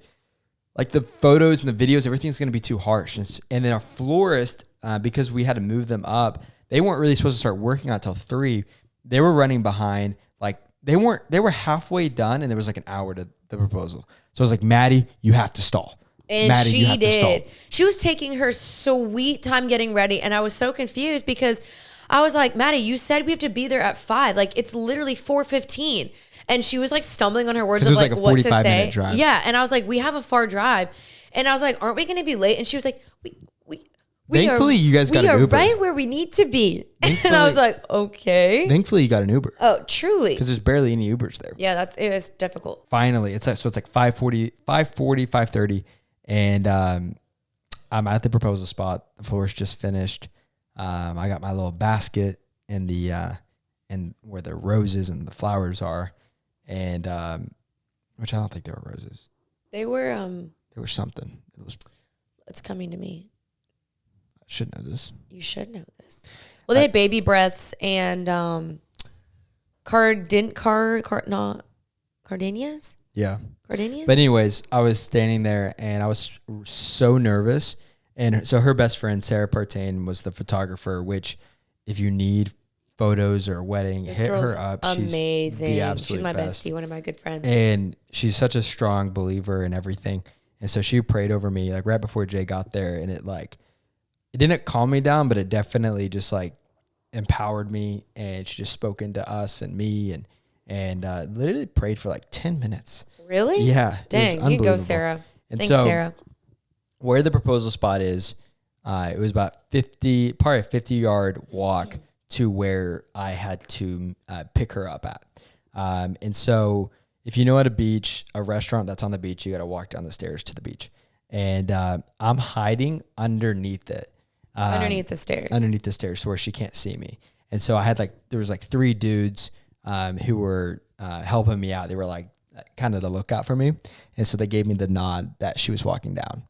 like the photos and the videos, everything's going to be too harsh. And then our florist, because we had to move them up, they weren't really supposed to start working until 3. They were running behind. Like they were halfway done and there was like an hour to the proposal. So I was like, Maddie, you have to stall. And Maddie, she did. She was taking her sweet time getting ready. And I was so confused because I was like, Maddie, you said we have to be there at 5. Like it's literally 4:15. And she was like stumbling on her words of like what to say. Minute drive. Yeah. And I was like, we have a far drive. And I was like, aren't we going to be late? And she was like, Thankfully, you guys got an Uber. We are right where we need to be. And I was like, okay. Thankfully, you got an Uber. Oh, truly. Because there's barely any Ubers there. Yeah, it was difficult. Finally, it's like 5:40, 5:30. And I'm at the proposal spot. The florist just finished. I got my little basket in and where the roses and the flowers are, and which I don't think they were roses. They were. There was something. It's coming to me. I should know this. You should know this. Well, they had baby breaths and gardenias. Yeah. Gardenias? But anyways, I was standing there and I was so nervous. And so her best friend, Sarah Partain, was the photographer, which if you need photos or a wedding, hit her up. Amazing. She's the absolute She's my best. bestie, one of my good friends. And she's such a strong believer in everything. And so she prayed over me like right before Jay got there. And it didn't calm me down, but it definitely just like empowered me. And she just spoke into us and me and literally prayed for like 10 minutes. Really? Yeah. Dang, you go, Sarah. And thanks, Sarah. Where the proposal spot is, it was about probably a 50-yard walk to where I had to pick her up at. And so if you know at a restaurant that's on the beach, you got to walk down the stairs to the beach. And I'm hiding underneath it. Underneath the stairs. Underneath the stairs where she can't see me. And so there was like 3 dudes who were helping me out. They were like kind of the lookout for me. And so they gave me the nod that she was walking down.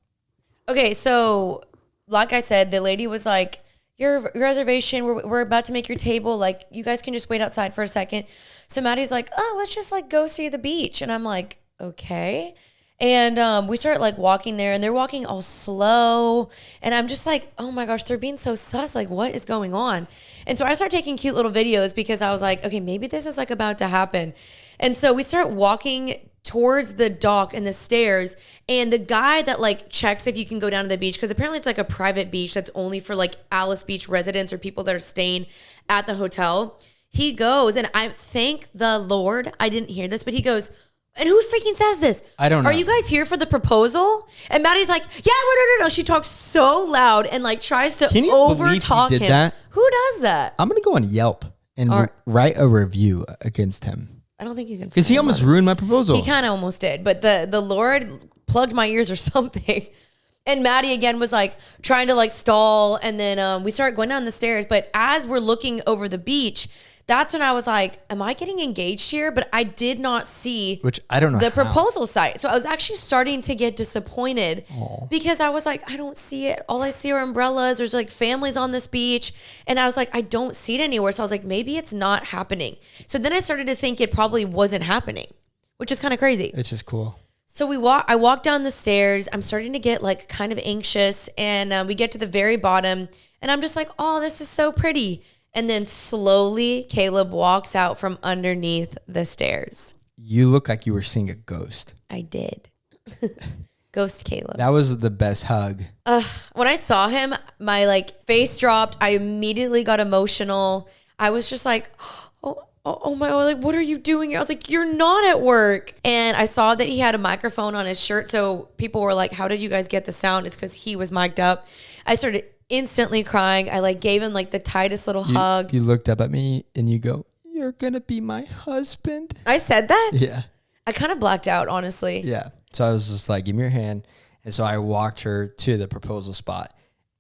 Okay, so like I said, the lady was like, your reservation, we're about to make your table. Like, you guys can just wait outside for a second. So Maddie's like, oh, let's just like go see the beach. And I'm like, okay. And we start like walking there and they're walking all slow. And I'm just like, oh my gosh, they're being so sus. Like, what is going on? And so I start taking cute little videos because I was like, okay, maybe this is like about to happen. And so we start walking towards the dock and the stairs. And the guy that like checks if you can go down to the beach, because apparently it's like a private beach that's only for like Alice Beach residents or people that are staying at the hotel. He goes, and I thank the Lord, I didn't hear this, but he goes, and who freaking says this? I don't know. Are you guys here for the proposal? And Maddie's like, yeah, no. She talks so loud and like tries to overtalk him. That? Who does that? I'm going to go on Yelp and write a review against him. I don't think you can. Because he almost ruined my proposal. He kind of almost did. But the Lord plugged my ears or something. And Maddie again was like trying to like stall. And then we started going down the stairs. But as we're looking over the beach, that's when I was like, am I getting engaged here? But I did not see the proposal site. So I was actually starting to get disappointed because I was like, I don't see it. All I see are umbrellas. There's like families on this beach. And I was like, I don't see it anywhere. So I was like, maybe it's not happening. So then I started to think it probably wasn't happening, which is kind of crazy. It's just cool. So I walk down the stairs. I'm starting to get like kind of anxious, and we get to the very bottom, and I'm just like, oh, this is so pretty. And then slowly, Kaleb walks out from underneath the stairs. You look like you were seeing a ghost. I did. Ghost Kaleb. That was the best hug. When I saw him, my like face dropped. I immediately got emotional. I was just like, oh my God, like, what are you doing here? I was like, you're not at work. And I saw that he had a microphone on his shirt. So people were like, how did you guys get the sound? It's because he was mic'd up. I started instantly crying. I like gave him like the tightest little hug. You looked up at me and you go, you're going to be my husband. I said that? Yeah. I kind of blacked out, honestly. Yeah. So I was just like, give me your hand. And so I walked her to the proposal spot.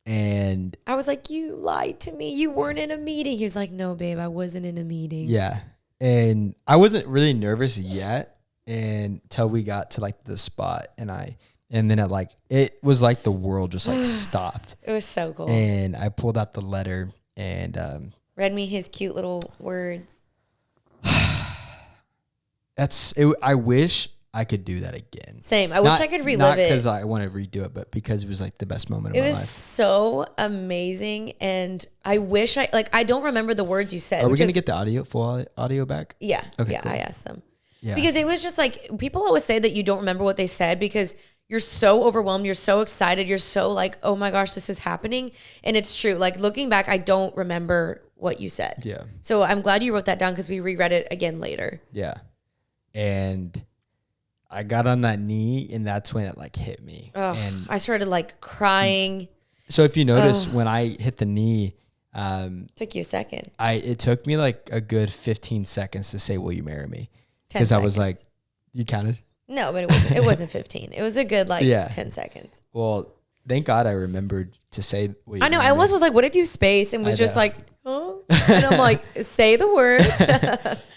And I was like, you lied to me. You weren't in a meeting. He was like, no, babe, I wasn't in a meeting. yeah. And I wasn't really nervous yet until we got to like the spot. And then it was like the world just like stopped. It was so cool. And I pulled out the letter and read me his cute little words. I wish I could do that again. Same. I wish I could relive not it. Not because I want to redo it, but because it was like the best moment of my life. It was so amazing. And I wish I don't remember the words you said. Are we going to get the full audio back? Yeah. Okay, yeah. cool. I asked them. Yeah. Because it was just like, people always say that you don't remember what they said because you're so overwhelmed. You're so excited. You're so like, oh my gosh, this is happening. And it's true. Like looking back, I don't remember what you said. Yeah. So I'm glad you wrote that down because we reread it again later. Yeah. And I got on that knee and that's when it like hit me. And I started like crying. so if you notice when I hit the knee, Took you a second. it took me like a good 15 seconds to say, will you marry me? 10 Because I was seconds. like, you counted? No, but it wasn't 15. It was a good 10 seconds. Well, thank God I remembered to say, will you I know. marry I almost me? was like, what if you space and was I just know. like, oh, and I'm like, say the words.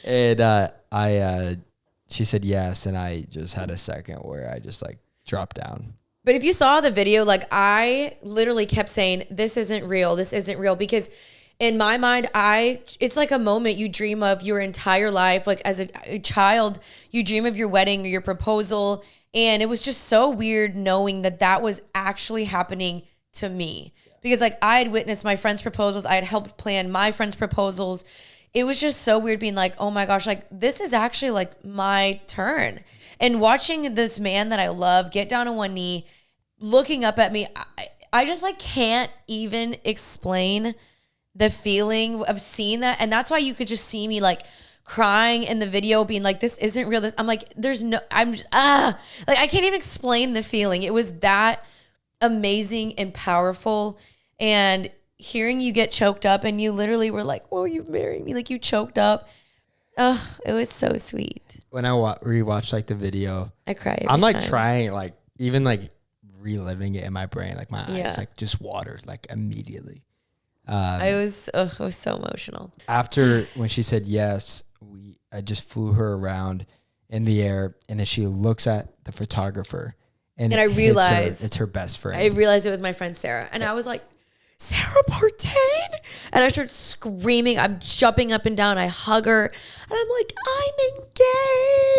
And she said yes, and I just had a second where I just like dropped down. But if you saw the video, like I literally kept saying, this isn't real. This isn't real. Because in my mind, it's like a moment you dream of your entire life. Like as a child, you dream of your wedding or your proposal. And it was just so weird knowing that was actually happening to me. Because like I had witnessed my friends' proposals. I had helped plan my friends' proposals. It was just so weird being like, oh my gosh, like this is actually like my turn. And watching this man that I love get down on one knee, looking up at me, I just like can't even explain the feeling of seeing that. And that's why you could just see me like crying in the video being like, this isn't real. I'm like, I'm just, like I can't even explain the feeling. It was that amazing and powerful. And hearing you get choked up and you literally were like, will you marry me? Like you choked up. Oh, it was so sweet. When I rewatched like the video, I cry. I'm like time. trying, like even like reliving it in my brain, like my Yeah. eyes like just watered like immediately. It was so emotional. After when she said yes, I just flew her around in the air, and then she looks at the photographer, and I it hits her. realized It's her best friend. I realized it was my friend Sarah. And I was like, Sarah Partain? And I started screaming. I'm jumping up and down. I hug her. And I'm like, I'm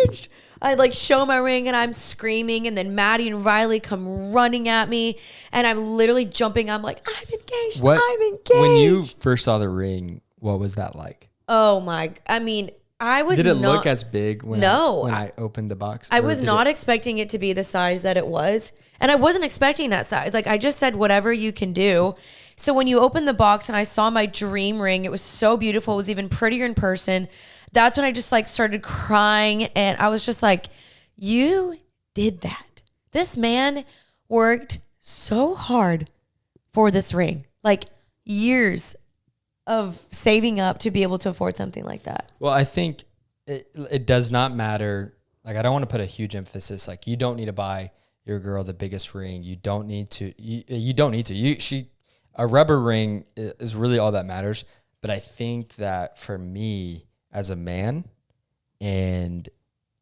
engaged. I like show my ring and I'm screaming. And then Maddie and Riley come running at me. And I'm literally jumping. I'm like, I'm engaged. I'm engaged. When you first saw the ring, what was that like? Oh my, I mean, I was Did it not, look as big when No, I opened the box? I Or was did not it- expecting it to be the size that it was. And I wasn't expecting that size. Like I just said, whatever you can do. So when you opened the box and I saw my dream ring, it was so beautiful. It was even prettier in person. That's when I just like started crying. And I was just like, you did that. This man worked so hard for this ring, like years of saving up to be able to afford something like that. Well, I think it does not matter. Like, I don't want to put a huge emphasis. Like, you don't need to buy your girl the biggest ring. You don't need to. You don't need to. A rubber ring is really all that matters. But I think that for me as a man, and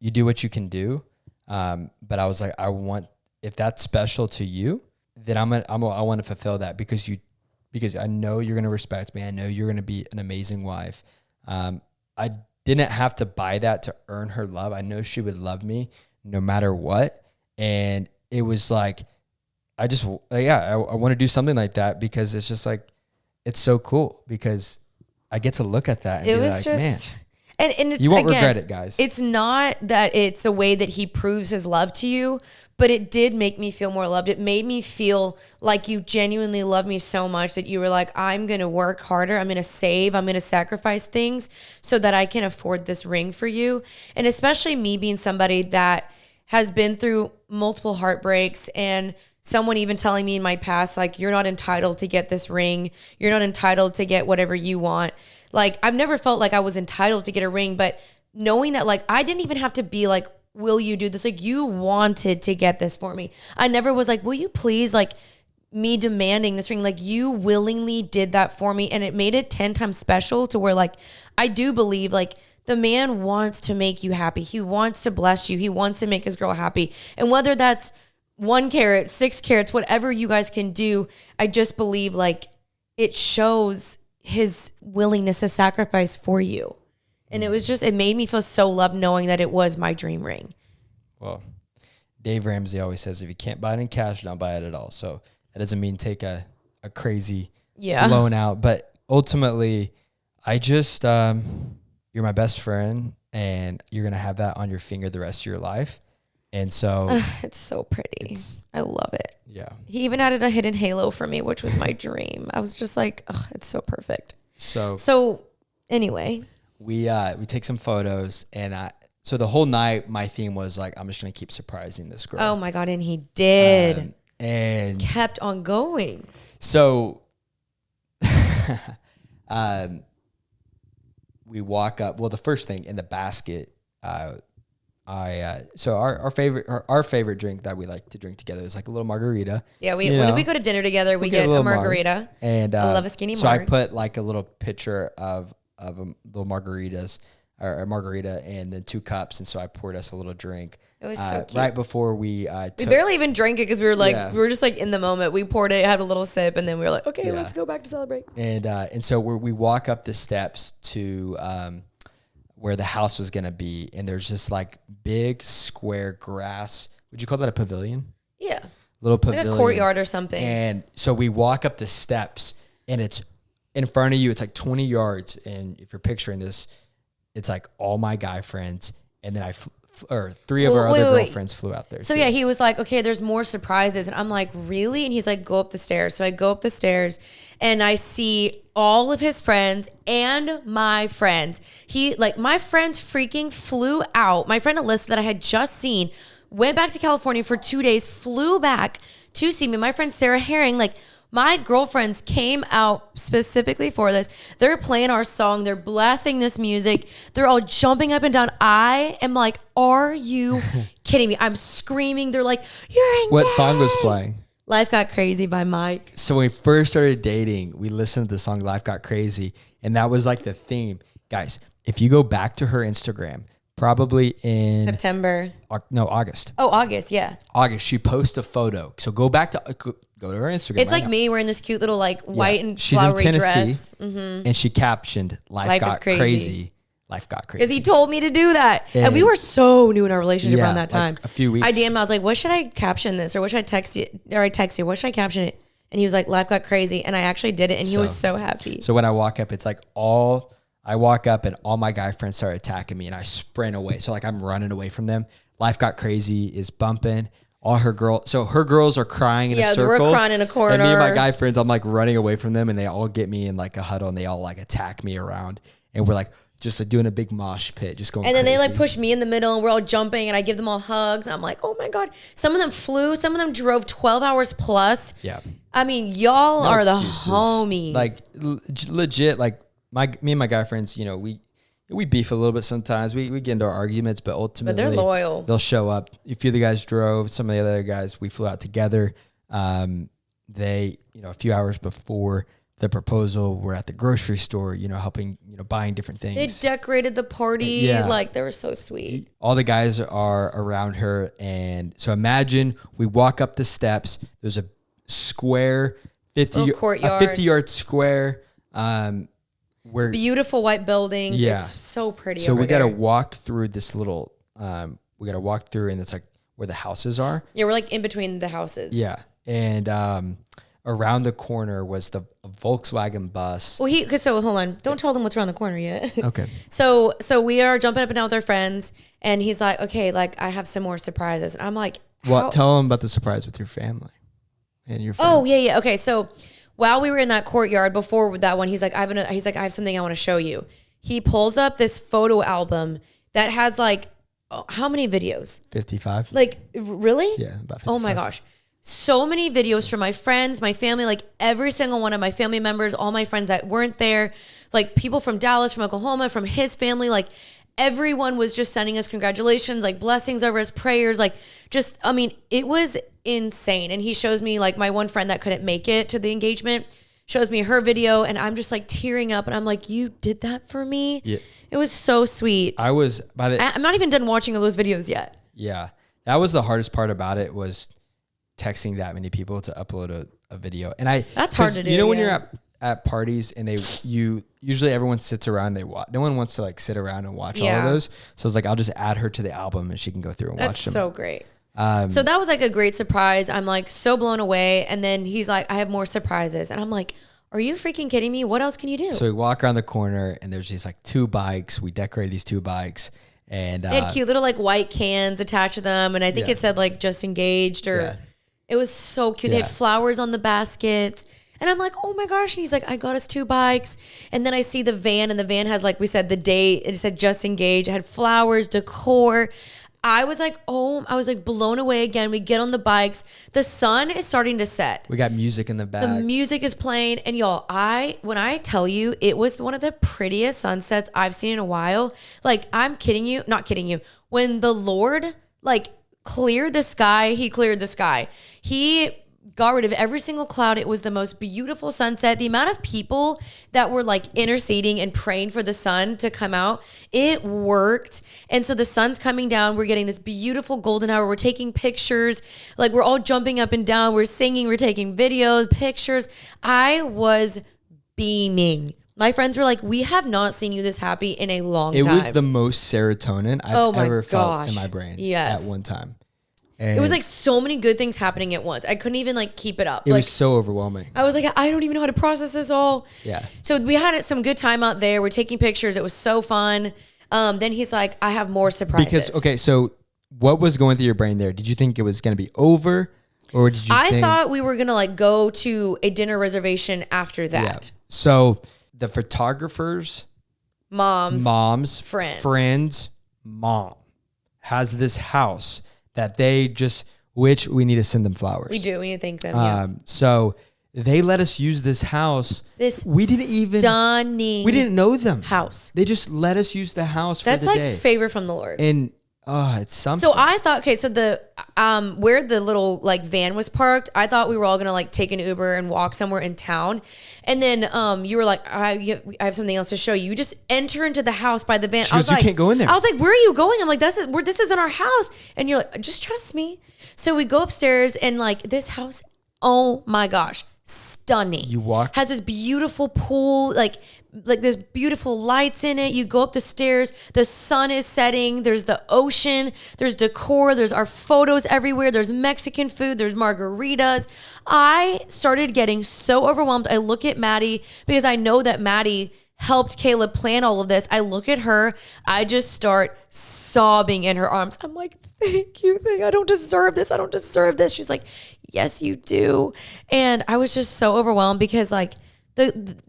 you do what you can do. But I was like, if that's special to you, then I want to fulfill that because I know you're going to respect me. I know you're going to be an amazing wife. I didn't have to buy that to earn her love. I know she would love me no matter what. And it was like, I want to do something like that because it's just like, it's so cool because I get to look at that and It be was like, just, man, and it's, you won't again, regret it, guys. It's not that it's a way that he proves his love to you, but it did make me feel more loved. It made me feel like you genuinely love me so much that you were like, I'm going to work harder. I'm going to save. I'm going to sacrifice things so that I can afford this ring for you. And especially me being somebody that has been through multiple heartbreaks, and someone even telling me in my past, like, you're not entitled to get this ring. You're not entitled to get whatever you want. Like, I've never felt like I was entitled to get a ring, but knowing that, like, I didn't even have to be like, will you do this? Like, you wanted to get this for me. I never was like, will you please, like, me demanding this ring. Like, you willingly did that for me, and it made it 10 times special to where, like, I do believe, like, the man wants to make you happy. He wants to bless you. He wants to make his girl happy. And whether that's 1 carat, 6 carats, whatever you guys can do, I just believe, like, it shows his willingness to sacrifice for you. And it was just, it made me feel so loved knowing that it was my dream ring. Well, Dave Ramsey always says, if you can't buy it in cash, don't buy it at all. So that doesn't mean take a crazy loan out. But ultimately, I just, you're my best friend, and you're going to have that on your finger the rest of your life. And so it's so pretty. I love it. Yeah. He even added a hidden halo for me, which was my dream. I was just like, oh, it's so perfect. So anyway, we take some photos, and so the whole night my theme was like, I'm just going to keep surprising this girl. Oh my God. And he did. And kept on going. So we walk up. Well, the first thing in the basket, so our favorite drink that we like to drink together is like a little margarita. Yeah, when we go to dinner together, we get a margarita. And I love a skinny so marg. I put like a little pitcher of little margaritas, or a margarita, and then 2 cups, and so I poured us a little drink. It was so cute. Right before we barely even drank it because we were like, we were just like in the moment. We poured it, had a little sip, and then we were like, okay, let's go back to celebrate. And so we walk up the steps to where the house was gonna be, and there's this like big square grass. Would you call that a pavilion? Yeah, little pavilion, like a courtyard or something. And so we walk up the steps, and it's in front of you. It's like 20 yards, and if you're picturing this, it's like all my guy friends, and then or 3 of our other girlfriends flew out there. So too. yeah, he was like, okay, there's more surprises. And I'm like, really? And he's like, go up the stairs. So I go up the stairs, and I see all of his friends and my friends. My friends freaking flew out. My friend Alyssa that I had just seen went back to California for 2 days, flew back to see me. My friend Sarah Herring, my girlfriends came out specifically for this. They're playing our song. They're blasting this music. They're all jumping up and down. I am like, are you kidding me? I'm screaming. They're like, you're What song was playing? Life Got Crazy by Mike. So when we first started dating, we listened to the song Life Got Crazy, and that was like the theme. Guys, if you go back to her Instagram, probably in September. August. Oh, August, yeah. August, she posted a photo. So go to her Instagram. It's like me wearing this cute little white and she's flowery in Tennessee, dress. Mm-hmm. And she captioned Life Got Crazy. Life Got Crazy. Because he told me to do that. And we were so new in our relationship around that time. Like a few weeks. I DM'd him. I was like, what should I caption this? Or what should I text you? Or I text you. What should I caption it? And he was like, Life Got Crazy. And I actually did it. And he was so happy. So when I walk up, it's like I walk up and all my guy friends start attacking me, and I sprint away. So I'm running away from them. Life Got Crazy is bumping. All her girls are crying in a circle. Yeah, we're crying in a corner. And me and my guy friends, I'm like running away from them, and they all get me in like a huddle, and they all like attack me around, and we're like just like doing a big mosh pit, just going. And then they push me in the middle, and we're all jumping, and I give them all hugs. I'm like, oh my God. Some of them flew. Some of them drove 12 hours plus. Yeah. I mean, y'all are excuses. The homies. Like legit, like me and my guy friends, we beef a little bit sometimes. We get into our arguments, but ultimately they're loyal. They'll show up. A few of the guys drove. Some of the other guys, we flew out together. They, a few hours before the proposal, were at the grocery store, helping, buying different things. They decorated the party. Yeah. They were so sweet. All the guys are around her. And so imagine we walk up the steps. There's a square, 50-yard square. Beautiful white buildings. Yeah. It's so pretty. So we got to walk through this little, and it's like where the houses are. Yeah, we're like in between the houses. Yeah. And around the corner was a Volkswagen bus. Well, so hold on. Don't tell them what's around the corner yet. Okay. So we are jumping up and down with our friends, and he's like, okay, like I have some more surprises. And I'm like, well, tell them about the surprise with your family and your friends. Oh, yeah. Okay. So while we were in that courtyard before that one, he's like, I have something I want to show you. He pulls up this photo album that has like, how many videos? 55. Like, really? Yeah, about 55. Oh my gosh. So many videos from my friends, my family, like every single one of my family members, all my friends that weren't there, like people from Dallas, from Oklahoma, from his family, like everyone was just sending us congratulations, like blessings over us, prayers, like just, I mean, it was insane. And he shows me like my one friend that couldn't make it to the engagement, shows me her video, and I'm just like tearing up, and I'm like, you did that for me? Yeah. It was so sweet. I'm not even done watching all those videos yet. Yeah. That was the hardest part about it, was texting that many people to upload a video. And that's hard to do. You know, when you're at parties and usually everyone sits around, they watch. No one wants to like sit around and watch all of those. So it's like, I'll just add her to the album and she can go through and watch them. That's so great. So that was like a great surprise. I'm like so blown away. And then he's like, I have more surprises. And I'm like, are you freaking kidding me? What else can you do? So we walk around the corner and there's these like 2 bikes. We decorated these 2 bikes. And they had cute little like white cans attached to them. And I think it said like just engaged, or it was so cute. They had flowers on the baskets. And I'm like, oh my gosh. And he's like, I got us 2 bikes. And then I see the van, and the van has, like we said, the date. It said just engaged. It had flowers, decor. I was like blown away again. We get on the bikes. The sun is starting to set. We got music in the back. The music is playing. And y'all, when I tell you, it was one of the prettiest sunsets I've seen in a while. Like, I'm kidding you, not kidding you. When the Lord like cleared the sky, he cleared the sky. He got rid of every single cloud. It was the most beautiful sunset. The amount of people that were like interceding and praying for the sun to come out, it worked. And so the sun's coming down. We're getting this beautiful golden hour. We're taking pictures. Like, we're all jumping up and down. We're singing. We're taking videos, pictures. I was beaming. My friends were like, we have not seen you this happy in a long time. It was the most serotonin I've ever felt in my brain at one time. And it was like so many good things happening at once. I couldn't even like keep it up. It was so overwhelming. I was like, I don't even know how to process this all. Yeah. So we had some good time out there. We're taking pictures. It was so fun. Then he's like, I have more surprises. Because, so what was going through your brain there? Did you think it was going to be over? Or did you I thought we were going to like go to a dinner reservation after that. Yeah. So the photographer's mom's friend's mom has this house that which we need to send them flowers. We do. We need to thank them. Yeah. So they let us use this house. We didn't know them. House. They just let us use the house for the day. That's like favor from the Lord. And it's something. So I thought, okay, so the where the little like van was parked, I thought we were all gonna like take an Uber and walk somewhere in town. And then you were like, I have something else to show you. You just enter into the house by the van. I was like, you can't go in there. I was like, where are you going? I'm like, this isn't our house. And you're like, just trust me. So we go upstairs, and like this house, oh my gosh, stunning. You walk, has this beautiful pool, like there's beautiful lights in it. You go up the stairs, the sun is setting, there's the ocean, there's decor, there's our photos everywhere, there's Mexican food, there's margaritas. I started getting so overwhelmed. I look at Maddie, because I know that Maddie helped Kaleb plan all of this. I look at her, I just start sobbing in her arms. I'm like, thank you. I don't deserve this. I don't deserve this. She's like, yes, you do. And I was just so overwhelmed, because like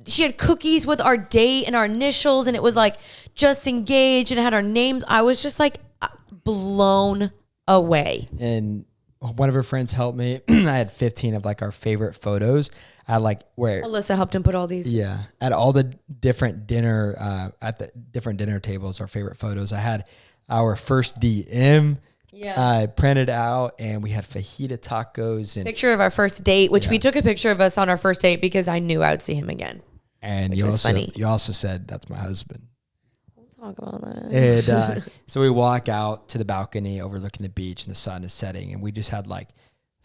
she had cookies with our date and our initials, and it was like just engaged, and it had our names. I was just like blown away. And one of her friends helped me. I had 15 of like our favorite photos. I like where Alyssa helped him put all these. Yeah, at all the different dinner at the different dinner tables, our favorite photos. I had our first DM. Yeah, printed out, and we had fajita tacos and picture of our first date, which we took a picture of us on our first date because I knew I would see him again. And you also said, that's my husband. We'll talk about that. And so we walk out to the balcony overlooking the beach, and the sun is setting, and we just had like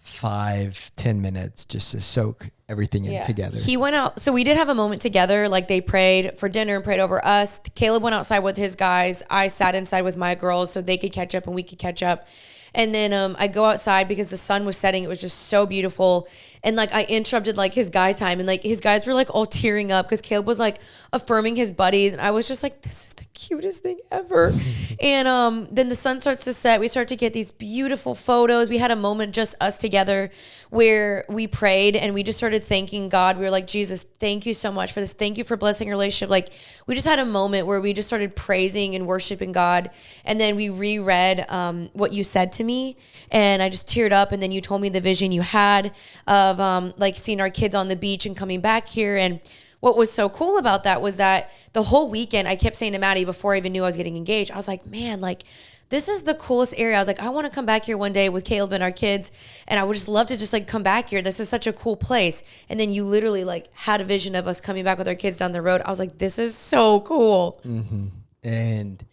5-10 minutes just to soak everything in together. He went out. So we did have a moment together. Like, they prayed for dinner and prayed over us. Kaleb went outside with his guys. I sat inside with my girls so they could catch up and we could catch up. And then I go outside because the sun was setting. It was just so beautiful. And like I interrupted like his guy time, and like his guys were like all tearing up because Kaleb was like affirming his buddies, and I was just like, this is the cutest thing ever. And then the sun starts to set. We start to get these beautiful photos. We had a moment just us together where we prayed and we just started thanking God. We were like, Jesus, thank you so much for this. Thank you for blessing our relationship. Like we just had a moment where we just started praising and worshiping God. And then we reread what you said to me, and I just teared up. And then you told me the vision you had of like seeing our kids on the beach and coming back here. And what was so cool about that was that the whole weekend I kept saying to Maddie before I even knew I was getting engaged, I was like, man, like this is the coolest area. I was like, I want to come back here one day with Kaleb and our kids, and I would just love to just like come back here. This is such a cool place. And then you literally like had a vision of us coming back with our kids down the road. I was like, this is so cool. Mm-hmm. And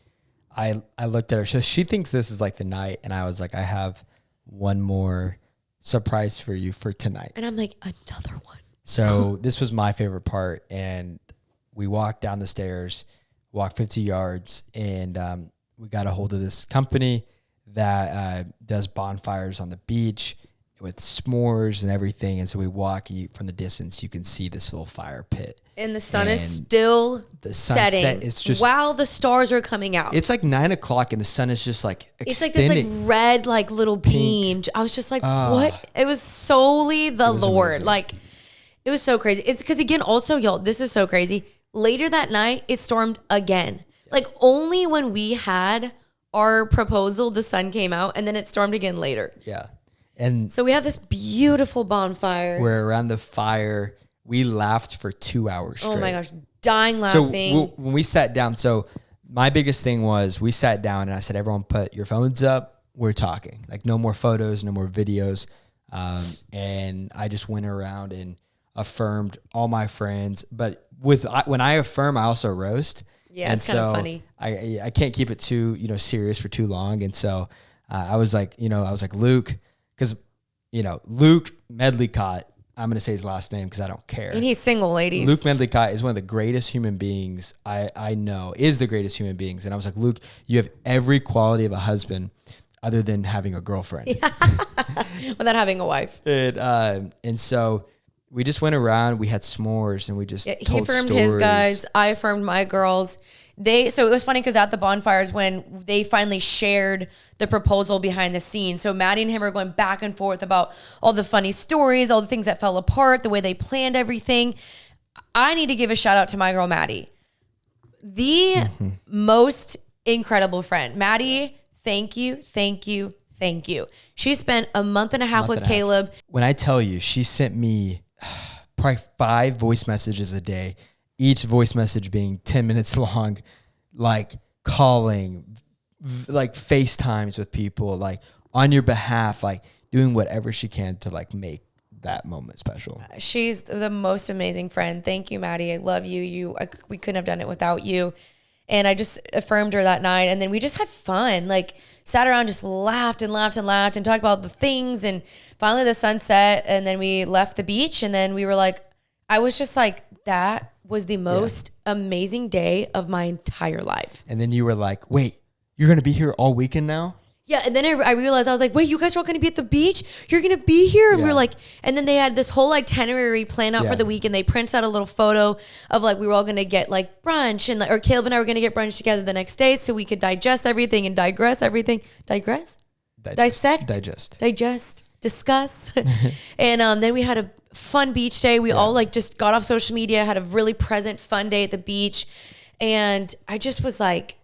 I looked at her. So she thinks this is like the night, and I was like, I have one more surprise for you for tonight. And I'm like, another one. So this was my favorite part, and we walked down the stairs, walked 50 yards, and we got a hold of this company that does bonfires on the beach with s'mores and everything. And so we walk, and from the distance, you can see this little fire pit. And the sun is still setting. It's just while the stars are coming out. It's like 9 o'clock, and the sun is just like extending. It's like this like red like little beam. I was just like, what? It was solely the Lord. Amazing. Like it was so crazy. It's because again, also y'all, this is so crazy. Later that night, it stormed again. Like only when we had our proposal, the sun came out, and then it stormed again later. Yeah. And so we have this beautiful bonfire. We're around the fire. We laughed for 2 hours straight. Oh my gosh, dying laughing. So when we sat down, so my biggest thing was we sat down and I said, everyone put your phones up. We're talking. Like no more photos, no more videos. And I just went around and affirmed all my friends. But when I affirm, I also roast. Yeah, and it's kind of funny. I can't keep it too, serious for too long. And so I was like, Luke, because, Luke Medlicott, I'm going to say his last name because I don't care. And he's single, ladies. Luke Medlicott is one of the greatest human beings I know, is the greatest human beings. And I was like, Luke, you have every quality of a husband other than having a girlfriend. Without having a wife. And so we just went around, we had s'mores, and we just told he affirmed stories. his guys, I affirmed my girls. So it was funny because at the bonfires when they finally shared the proposal behind the scenes. So Maddie and him are going back and forth about all the funny stories, all the things that fell apart, the way they planned everything. I need to give a shout out to my girl, Maddie. The most incredible friend. Maddie, thank you, thank you, thank you. She spent a month and a half with Kaleb. When I tell you, she sent me probably 5 voice messages a day, each voice message being 10 minutes long, like calling, like FaceTimes with people, like on your behalf, like doing whatever she can to like make that moment special. She's the most amazing friend. Thank you, Maddie. I love you. We couldn't have done it without you. And I just affirmed her that night. And then we just had fun, like sat around, just laughed and laughed and laughed and talked about the things. And finally the sun set, and then we left the beach. And then we were like, I was just like, that was the most amazing day of my entire life. And then you were like, wait, you're going to be here all weekend now? Yeah, and then I realized, I was like, wait, you guys are all going to be at the beach? You're going to be here? And we were like, and then they had this whole itinerary planned out for the week, and they printed out a little photo of like, we were all going to get like brunch, and or Kaleb and I were going to get brunch together the next day so we could digest everything and digress everything. Digress? Dissect? Digest. Discuss. And then we had a fun beach day. We all like just got off social media, had a really present, fun day at the beach. And I just was like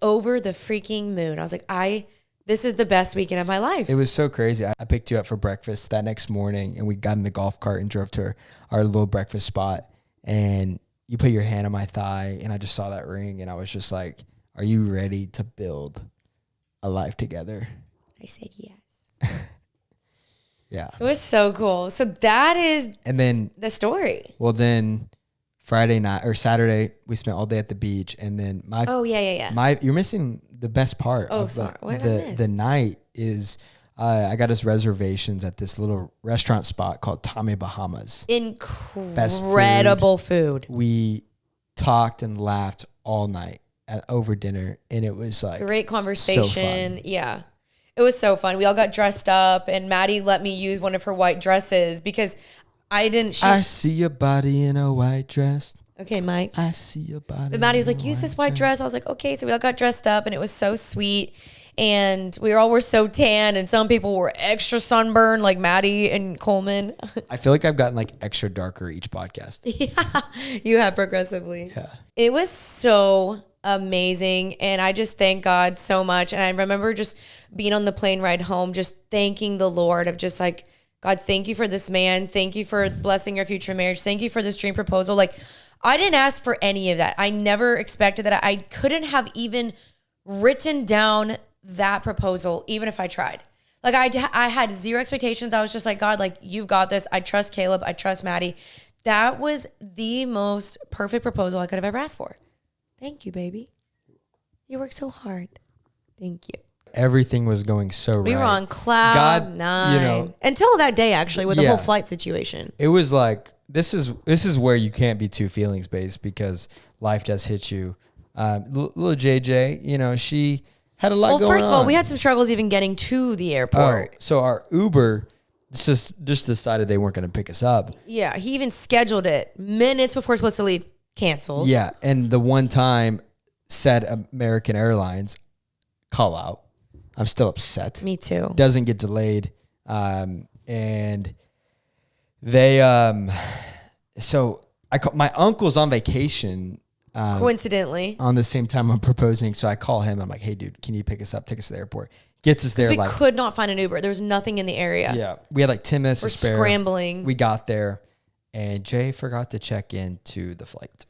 over the freaking moon. I was like, this is the best weekend of my life. It was so crazy. I picked you up for breakfast that next morning, and we got in the golf cart and drove to our little breakfast spot. And you put your hand on my thigh, and I just saw that ring, and I was just like, are you ready to build a life together? I said yes. Yeah. It was so cool. So that is the story. Well, then Friday night or Saturday, we spent all day at the beach, and then you're missing the best part. Oh, sorry. What did I miss? The night is I got us reservations at this little restaurant spot called Tommy Bahama's. Incredible food. We talked and laughed all night over dinner, and it was like great conversation. So fun. Yeah. It was so fun. We all got dressed up, and Maddie let me use one of her white dresses because I didn't. I see your body in a white dress. Okay, Mike. I see your body. But Maddie was like, use this white dress. I was like, okay. So we all got dressed up, and it was so sweet. And we all were so tan, and some people were extra sunburned, like Maddie and Coleman. I feel like I've gotten like extra darker each podcast. Yeah, you have progressively. Yeah. It was so amazing. And I just thank God so much. And I remember just being on the plane ride home, just thanking the Lord of just like, God, thank you for this man. Thank you for blessing our future marriage. Thank you for this dream proposal. Like, I didn't ask for any of that. I never expected that. I couldn't have even written down that proposal, even if I tried. Like I had zero expectations. I was just like, God, like you've got this. I trust Kaleb. I trust Maddie. That was the most perfect proposal I could have ever asked for. Thank you, baby. You worked so hard. Thank you. Everything was going so right. We were on cloud nine. You know, until that day, actually, with the whole flight situation. It was like, this is where you can't be too feelings based because life does hit you. Little JJ, you know, she had a lot going on. Well, first of all, we had some struggles even getting to the airport. So our Uber just decided they weren't going to pick us up. Yeah, he even scheduled it minutes before we're supposed to leave. Canceled. Yeah, and the one time said American Airlines call out. I'm still upset. Me too. Doesn't get delayed. And they, so my uncle's on vacation. Coincidentally. On the same time I'm proposing. So I call him. I'm like, hey, dude, can you pick us up? Take us to the airport. Gets us there. We could not find an Uber. There was nothing in the area. Yeah. We had like 10 minutes to spare. We're scrambling. We got there and Jay forgot to check into the flight.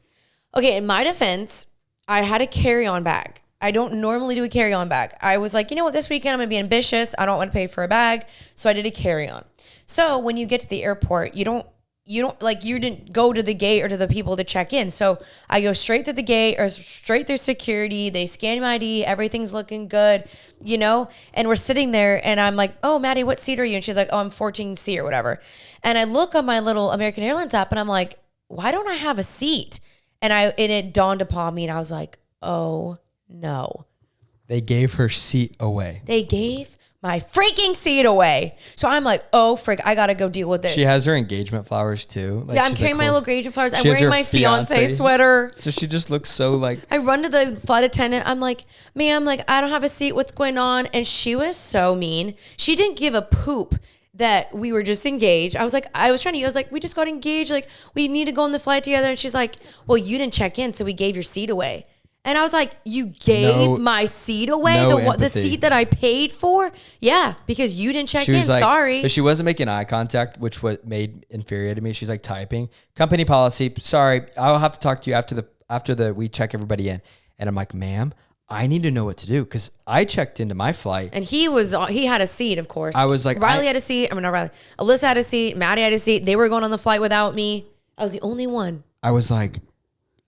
Okay. In my defense, I had a carry-on bag. I don't normally do a carry-on bag. I was like, you know what, this weekend I'm going to be ambitious. I don't want to pay for a bag. So I did a carry-on. So when you get to the airport, you didn't go to the gate or to the people to check in. So I go straight to the gate or straight through security. They scan my ID. Everything's looking good, you know? And we're sitting there and I'm like, oh, Maddie, what seat are you? And she's like, oh, I'm 14C or whatever. And I look on my little American Airlines app and I'm like, why don't I have a seat? And it dawned upon me and I was like, oh, no. They gave her seat away. They gave my freaking seat away. So I'm like, oh, frick, I got to go deal with this. She has her engagement flowers too. Like, yeah, I'm carrying my little engagement flowers. I'm wearing my fiance sweater. So she just looks so like. I run to the flight attendant. I'm like, ma'am, like, I don't have a seat. What's going on? And she was so mean. She didn't give a poop that we were just engaged. I was like, we just got engaged. Like, we need to go on the flight together. And she's like, well, you didn't check in, so we gave your seat away. And I was like, you gave my seat away? The seat that I paid for? Yeah, because you didn't check in. Like, sorry. But she wasn't making eye contact, which made infuriated me. She's like typing. Company policy. Sorry, I'll have to talk to you after we check everybody in. And I'm like, ma'am, I need to know what to do because I checked into my flight. And he had a seat, of course. I was like, Riley had a seat. Not Riley. Alyssa had a seat. Maddie had a seat. They were going on the flight without me. I was the only one. I was like,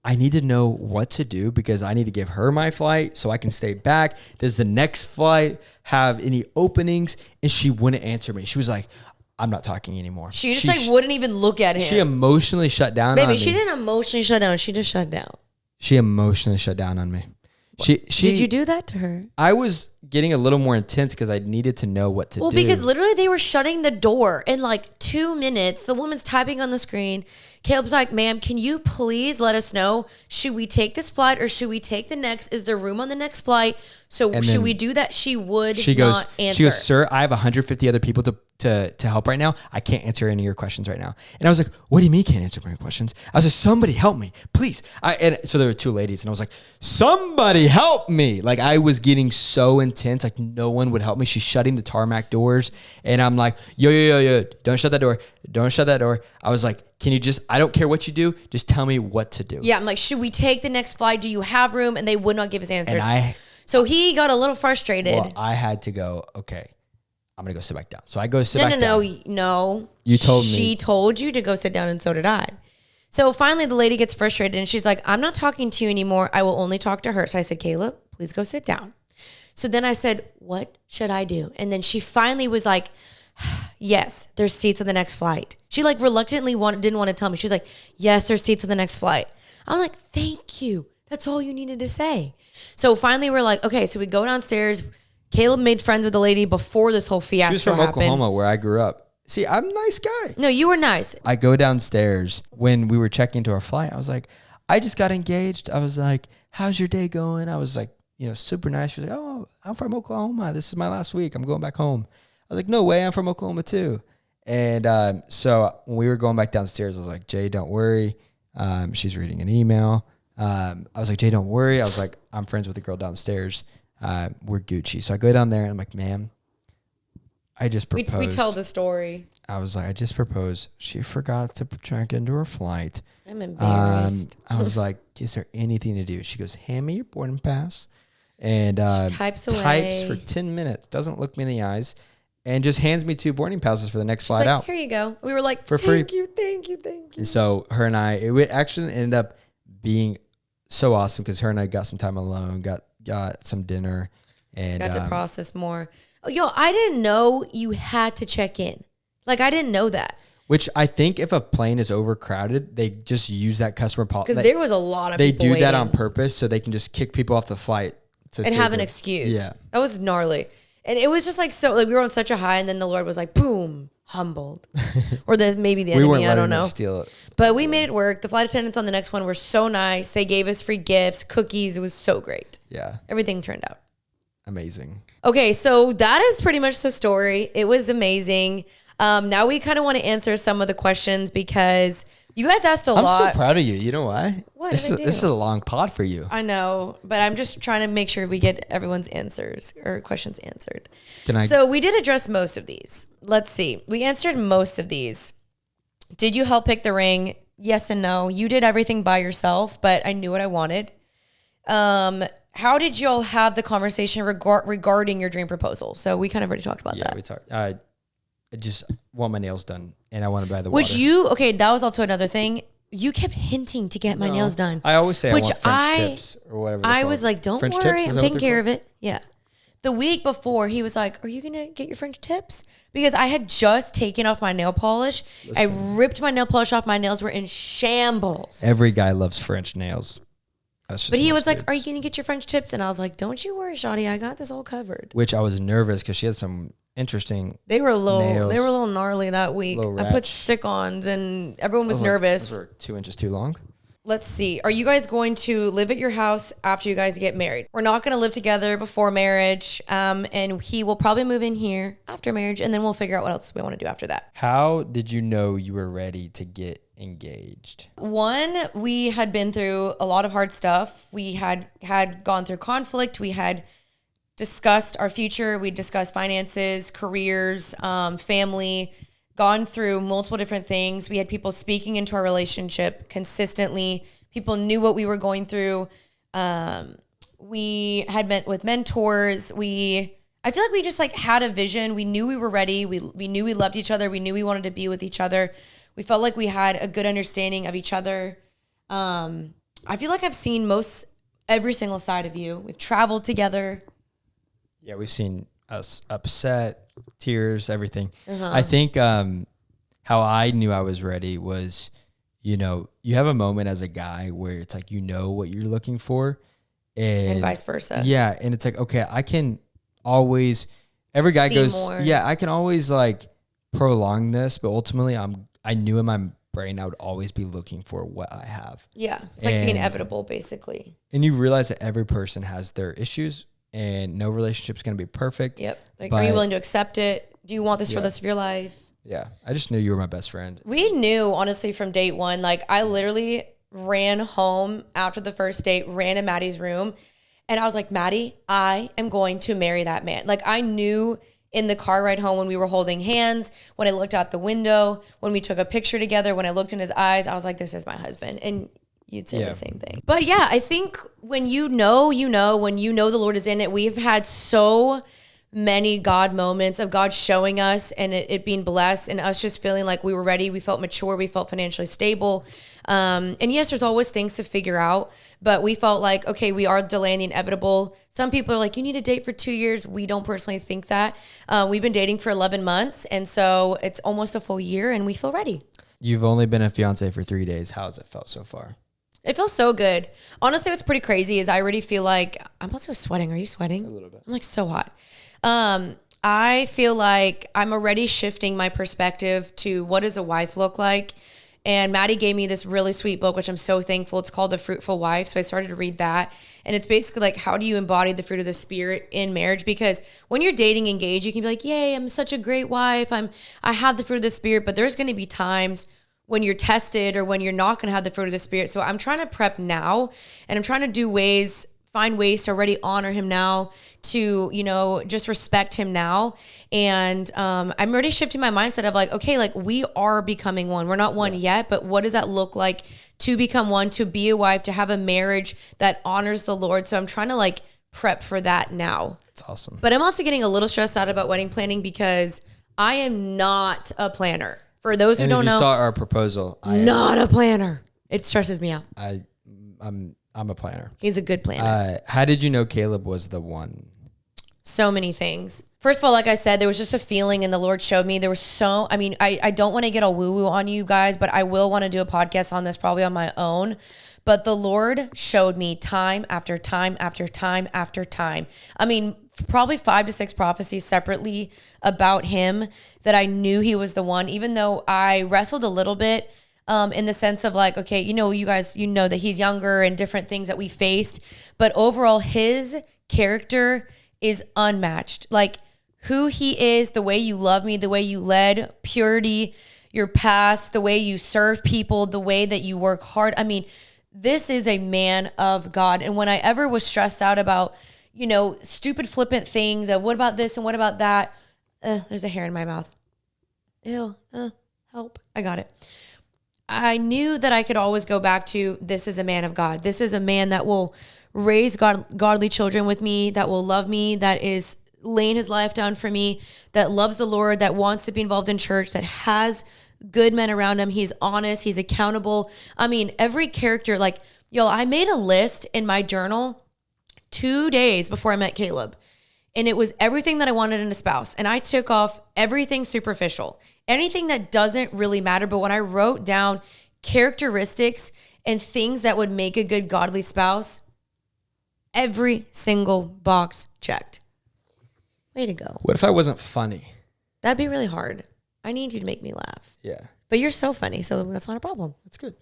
I need to know what to do because I need to give her my flight so I can stay back. Does the next flight have any openings? And she wouldn't answer me. She was like, I'm not talking anymore. She wouldn't even look at him. She emotionally shut down on me. She didn't emotionally shut down. She just shut down. She emotionally shut down on me. Did you do that to her? I was getting a little more intense because I needed to know what to do. Well, because literally they were shutting the door in like 2 minutes. The woman's typing on the screen. Kaleb's like, ma'am, can you please let us know? Should we take this flight or should we take the next? Is there room on the next flight? So should we do that? She would not answer. She goes, sir, I have 150 other people to help right now. I can't answer any of your questions right now. And I was like, what do you mean can't answer my questions? I was like, somebody help me, please. And so there were 2 ladies and I was like, somebody help me. Like I was getting so intense. Like no one would help me. She's shutting the tarmac doors. And I'm like, yo, don't shut that door. Don't shut that door. I was like, can you I don't care what you do. Just tell me what to do. Yeah. I'm like, should we take the next flight? Do you have room? And they would not give us answers. So he got a little frustrated. Well, I had to go, okay, I'm going to go sit back down. So I go sit back down. No. You told me. She told you to go sit down and so did I. So finally the lady gets frustrated and she's like, I'm not talking to you anymore. I will only talk to her. So I said, Kaleb, please go sit down. So then I said, what should I do? And then she finally was like, yes, there's seats on the next flight. She like reluctantly didn't want to tell me. She was like, yes, there's seats on the next flight. I'm like, thank you. That's all you needed to say. So finally we're like, okay, so we go downstairs. Kaleb made friends with the lady before this whole fiasco She was from happened. Oklahoma, where I grew up. See, I'm a nice guy. No, you were nice. I go downstairs when we were checking into our flight. I was like, I just got engaged. I was like, how's your day going? I was like, super nice. She was like, oh, I'm from Oklahoma. This is my last week. I'm going back home. I was like, no way. I'm from Oklahoma too. And so when we were going back downstairs, I was like, Jay, don't worry. She's reading an email. I was like, Jay, don't worry. I was like, I'm friends with the girl downstairs. We're Gucci. So I go down there and I'm like, ma'am, I just proposed. We tell the story. I was like, I just proposed. She forgot to check into her flight. I'm embarrassed. I was like, is there anything to do? She goes, hand me your boarding pass. And types for 10 minutes, doesn't look me in the eyes, and just hands me 2 boarding passes for the next flight like, out. Here you go. We were like, for free. Thank you. And so her and I, it actually ended up being so awesome because her and I got some time alone, got some dinner, and got to process more. Oh, yo, I didn't know you had to check in. Like, I didn't know that. Which I think if a plane is overcrowded, they just use that customer policy. Because there was a lot of people people do that waiting. on purpose so they can just kick people off the flight. And have an excuse. Yeah. That was gnarly. And it was just like, so like we were on such a high and then the Lord was like, boom, humbled. Or maybe the enemy, I don't know. Steal it. But we made it work. The flight attendants on the next one were so nice. They gave us free gifts, cookies. It was so great. Yeah. Everything turned out amazing. Okay, so that is pretty much the story. It was amazing. Now we kind of want to answer some of the questions because you guys asked a lot. I'm so proud of you. You know why? What this did I do? This is a long pod for you. I know, but I'm just trying to make sure we get everyone's answers or questions answered. So we did address most of these. Let's see. We answered most of these. Did you help pick the ring? Yes and no. You did everything by yourself, but I knew what I wanted. How did y'all have the conversation regarding your dream proposal? So we kind of already talked about that. Yeah, we talked. I just want my nails done, and I want to buy the Which water. that was also another thing. You kept hinting to get my nails done. I always say I want French tips or whatever. I was like, don't French worry, tips? I'm taking care of it. Yeah. The week before, he was like, are you going to get your French tips? Because I had just taken off my nail polish. I ripped my nail polish off. My nails were in shambles. Every guy loves French nails. But he was like, are you going to get your French tips? And I was like, don't you worry, Shawty. I got this all covered. Which I was nervous because she had some interesting They were a little nails. gnarly that week. I put stick-ons and everyone was nervous. Those were 2 inches too long. Let's see. Are you guys going to live at your house after you guys get married? We're not going to live together before marriage. And he will probably move in here after marriage. And then we'll figure out what else we want to do after that. How did you know you were ready to get engaged? One, we had been through a lot of hard stuff. We had gone through conflict. We had discussed our future. We discussed finances, careers, family, gone through multiple different things. We had people speaking into our relationship consistently. People knew what we were going through. We had met with mentors. I feel like we just like had a vision. We knew we were ready. We knew we loved each other. We knew we wanted to be with each other. We felt like we had a good understanding of each other. I feel like I've seen every single side of you. We've traveled together. Yeah, we've seen us upset, tears, everything. I think how I knew I was ready was, you have a moment as a guy where it's like, what you're looking for. And vice versa. Yeah. And it's like, okay, I can always, every guy See goes, more. yeah, I can always like prolong this, but ultimately I knew in my brain I would always be looking for what I have. Yeah. It's like the inevitable, basically. And you realize that every person has their issues and no relationship's going to be perfect. Yep. Like, are you willing to accept it? Do you want this for the rest of your life? Yeah. I just knew you were my best friend. We knew, honestly, from date one. Like, I literally ran home after the first date, ran in Maddie's room, and I was like, Maddie, I am going to marry that man. Like, I knew in the car ride home when we were holding hands, when I looked out the window, when we took a picture together, when I looked in his eyes, I was like, this is my husband. And you'd say the same thing. But yeah, I think when when you know the Lord is in it, we've had so many God moments of God showing us and it being blessed and us just feeling like we were ready. We felt mature. We felt financially stable. And yes, there's always things to figure out, but we felt like, okay, we are delaying the inevitable. Some people are like, you need to date for 2 years. We don't personally think that. We've been dating for 11 months. And so it's almost a full year and we feel ready. You've only been a fiance for 3 days. How has it felt so far? It feels so good. Honestly, what's pretty crazy is I already feel like I'm also sweating. Are you sweating? A little bit. I'm like so hot. I feel like I'm already shifting my perspective to what does a wife look like. And Maddie gave me this really sweet book, which I'm so thankful. It's called The Fruitful Wife. So I started to read that. And it's basically like, how do you embody the fruit of the spirit in marriage? Because when you're dating engaged, you can be like, yay, I'm such a great wife. I have the fruit of the spirit, but there's going to be times when you're tested or when you're not going to have the fruit of the spirit. So I'm trying to prep now, and I'm trying to find ways to already honor him now, to, just respect him now. And I'm already shifting my mindset of like, okay, like we are becoming one. We're not one yet, but what does that look like to become one, to be a wife, to have a marriage that honors the Lord? So I'm trying to like prep for that now. It's awesome. But I'm also getting a little stressed out about wedding planning because I am not a planner. For those who don't know, you saw our proposal. Not a planner. It stresses me out. I'm a planner. He's a good planner. How did you know Kaleb was the one? So many things. First of all, like I said, there was just a feeling, and the Lord showed me there was I don't want to get all woo-woo on you guys, but I will want to do a podcast on this probably on my own. But the Lord showed me time after time after time after time. I mean, probably 5 to 6 prophecies separately about him that I knew he was the one, even though I wrestled a little bit in the sense of like, okay, you guys, that he's younger and different things that we faced. But overall, his character is unmatched. Like who he is, the way you love me, the way you led, purity, your past, the way you serve people, the way that you work hard. I mean, this is a man of God. And when I ever was stressed out about, stupid flippant things of what about this and what about that? There's a hair in my mouth. Ew, help. I got it. I knew that I could always go back to, this is a man of God. This is a man that will raise godly children with me, that will love me, that is laying his life down for me, that loves the Lord, that wants to be involved in church, that has good men around him. He's honest. He's accountable. I mean, every character, like, I made a list in my journal 2 days before I met Kaleb. And it was everything that I wanted in a spouse. And I took off everything superficial, anything that doesn't really matter. But when I wrote down characteristics and things that would make a good godly spouse, every single box checked. Way to go. What if I wasn't funny? That'd be really hard. I need you to make me laugh. Yeah. But you're so funny, so that's not a problem. That's good.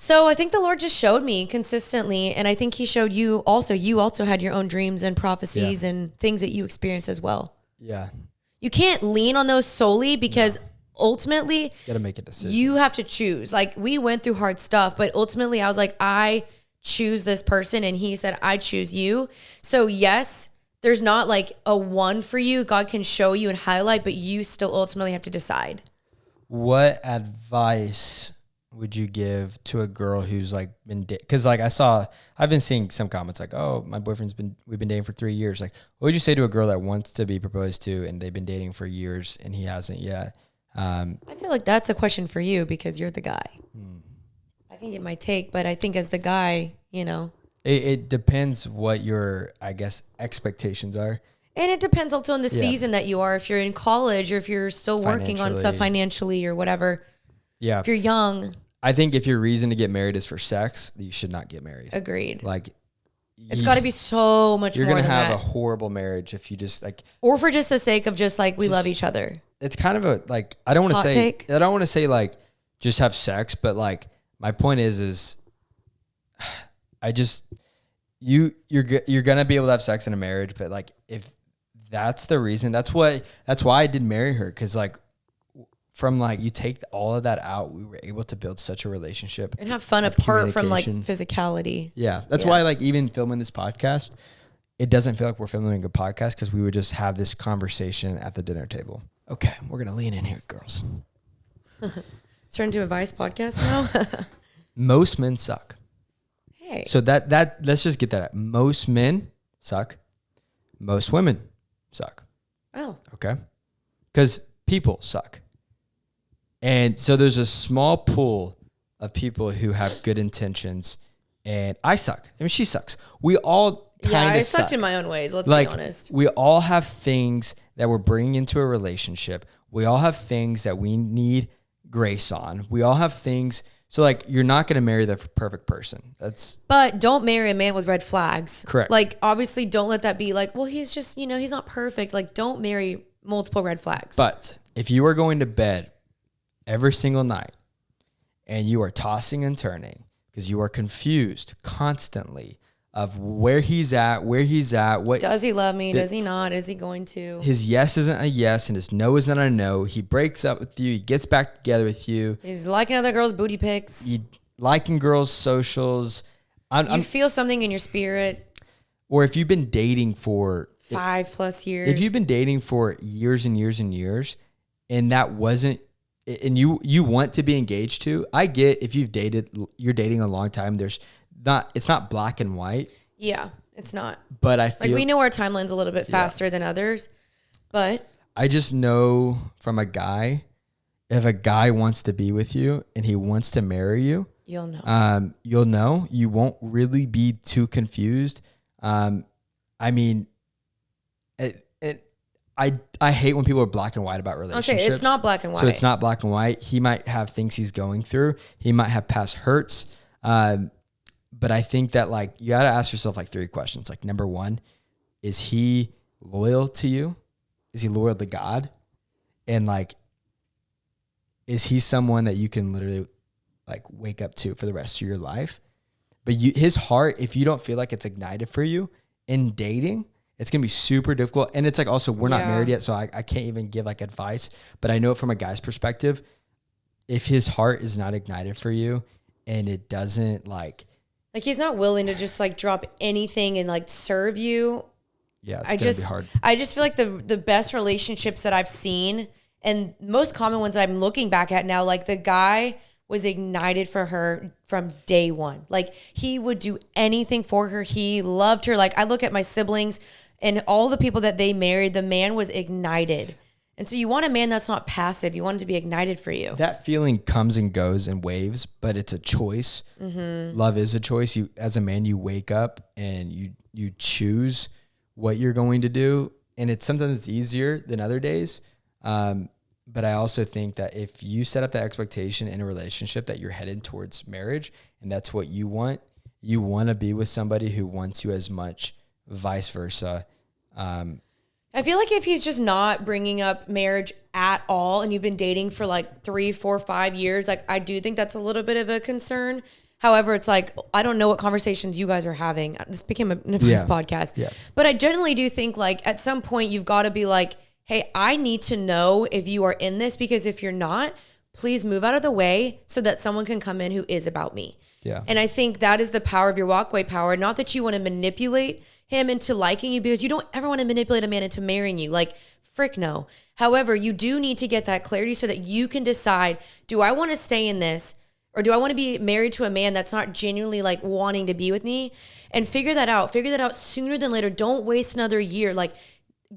So I think the Lord just showed me consistently, and I think he showed you also. You also had your own dreams and prophecies and things that you experienced as well. Yeah. You can't lean on those solely because ultimately You got to make a decision. You have to choose. Like we went through hard stuff, but ultimately I was like, I choose this person, and he said, I choose you. So yes, there's not like a one for you. God can show you and highlight, but you still ultimately have to decide. What advice would you give to a girl who's like been, because like I've been seeing some comments like, oh, we've been dating for 3 years. Like, what would you say to a girl that wants to be proposed to and they've been dating for years and he hasn't yet? I feel like that's a question for you because you're the guy. I can get my take, but I think as the guy, It depends what your, I guess, expectations are. And it depends also on the season that you are. If you're in college or if you're still working on stuff financially or whatever. Yeah. If you're young. I think if your reason to get married is for sex, you should not get married. Agreed. Like, it's got to be so much more than that. You're going to have a horrible marriage if you just like. Or for just the sake of just like, we love each other. It's kind of a, like, I don't want to say like, just have sex, but like, my point is I just, you're going to be able to have sex in a marriage, but like, if that's the reason, that's why I didn't marry her. Cause like, from like, you take all of that out, we were able to build such a relationship and have fun apart from like physicality. Yeah. That's why like even filming this podcast, it doesn't feel like we're filming a podcast because we would just have this conversation at the dinner table. Okay. We're going to lean in here, girls. It's turned into a Vice podcast now. Most men suck. Hey. So that let's just get that out. Most men suck. Most women suck. Oh. Okay. Because people suck. And so there's a small pool of people who have good intentions, and I suck. I mean, she sucks. We all kind of I sucked in my own ways. Let's be honest. We all have things that we're bringing into a relationship. We all have things that we need grace on. We all have things So like, you're not going to marry the perfect person. But don't marry a man with red flags. Correct. Like, obviously don't let that be like, well, he's just, he's not perfect. Like, don't marry multiple red flags. But if you are going to bed every single night and you are tossing and turning because you are confused constantly of where he's at, what does he love me? Does he not? Is he going to? His yes isn't a yes and his no isn't a no. He breaks up with you. He gets back together with you. He's liking other girls' booty pics. You liking girls' socials. You feel something in your spirit. Or if you've been dating for 5+ years. If you've been dating for years and years and years and that wasn't, and you want to be engaged to, I get if you're dating a long time, it's not black and white. Yeah, it's not. But I feel like we know our timeline's a little bit faster than others, but I just know from a guy, if a guy wants to be with you and he wants to marry you, you'll know. You'll know. You won't really be too confused. I mean, I hate when people are black and white about relationships. Okay, it's not black and white. So it's not black and white. He might have things he's going through. He might have past hurts. But I think that like you got to ask yourself like 3 questions. Like number 1, is he loyal to you? Is he loyal to God? And like, is he someone that you can literally like wake up to for the rest of your life? But his heart, if you don't feel like it's ignited for you in dating, it's going to be super difficult. And it's like, also, we're not married yet, so I can't even give like advice, but I know from a guy's perspective, if his heart is not ignited for you and it doesn't like he's not willing to just like drop anything and like serve you. Yeah, it's going to be hard. I just feel like the best relationships that I've seen and most common ones that I'm looking back at now, like the guy was ignited for her from day one. Like he would do anything for her. He loved her. Like I look at my siblings and all the people that they married, the man was ignited. And so you want a man that's not passive. You want him to be ignited for you. That feeling comes and goes in waves, but it's a choice. Mm-hmm. Love is a choice. You, as a man, you wake up and you choose what you're going to do. And sometimes easier than other days. But I also think that if you set up the expectation in a relationship that you're headed towards marriage and that's what you want to be with somebody who wants you as much, vice versa. I feel like if he's just not bringing up marriage at all and you've been dating for like 3, 4, 5 years, like I do think that's a little bit of a concern. However, it's like, I don't know what conversations you guys are having. This became an advice podcast. Yeah. But I generally do think like at some point you've got to be like, hey, I need to know if you are in this, because if you're not, please move out of the way so that someone can come in who is about me. Yeah. And I think that is the power of your walkway power. Not that you want to manipulate him into liking you, because you don't ever want to manipulate a man into marrying you. Like, frick no. However, you do need to get that clarity so that you can decide, do I want to stay in this, or do I want to be married to a man that's not genuinely like wanting to be with me? And figure that out. Figure that out sooner than later. Don't waste another year. Like,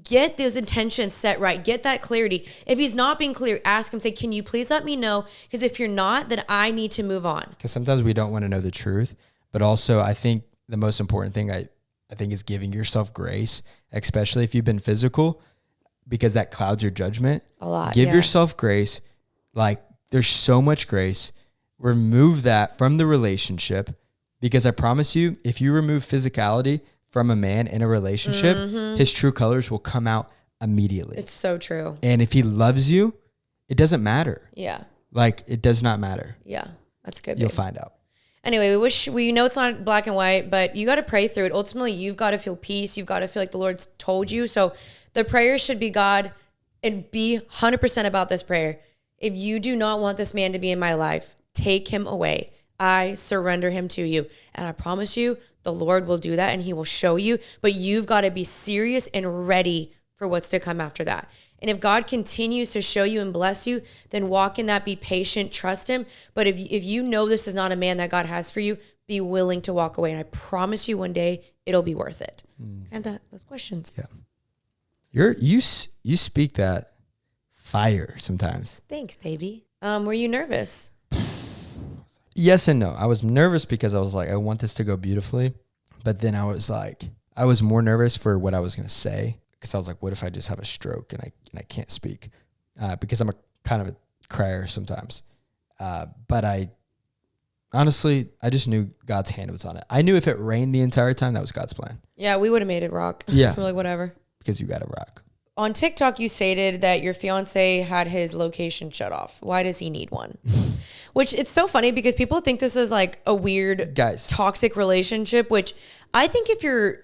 get those intentions set right. Get that clarity. If he's not being clear, ask him, say, can you please let me know? Because if you're not, then I need to move on. Because sometimes we don't want to know the truth. But also, I think the most important thing I think is giving yourself grace, especially if you've been physical, because that clouds your judgment. A lot. Give yourself grace. Like, there's so much grace. Remove that from the relationship, because I promise you, if you remove physicality from a man in a relationship, his true colors will come out immediately. It's so true. And if he loves you, it doesn't matter. Yeah. Like, it does not matter. Yeah. That's good. You'll find out. Anyway, we know it's not black and white, but you got to pray through it. Ultimately, you've got to feel peace. You've got to feel like the Lord's told you. So the prayer should be, God, and be 100% about this prayer. If you do not want this man to be in my life, take him away. I surrender him to you. And I promise you, the Lord will do that and he will show you. But you've got to be serious and ready for what's to come after that. And if God continues to show you and bless you, then walk in that, be patient, trust him. But if you know this is not a man that God has for you, be willing to walk away. And I promise you one day it'll be worth it. And those questions. Yeah. You speak that fire sometimes. Thanks, baby. Were you nervous? Yes and no. I was nervous because I was like, I want this to go beautifully. But then I was more nervous for what I was going to say, because I was like, what if I just have a stroke and I can't speak? Because I'm a kind of a crier sometimes. But I honestly, I just knew God's hand was on it. I knew if it rained the entire time, that was God's plan. Yeah, we would have made it rock. Yeah. We're like, whatever. Because you got to rock. On TikTok, you stated that your fiance had his location shut off. Why does he need one? Which it's so funny because people think this is like a weird, toxic relationship, which I think if you're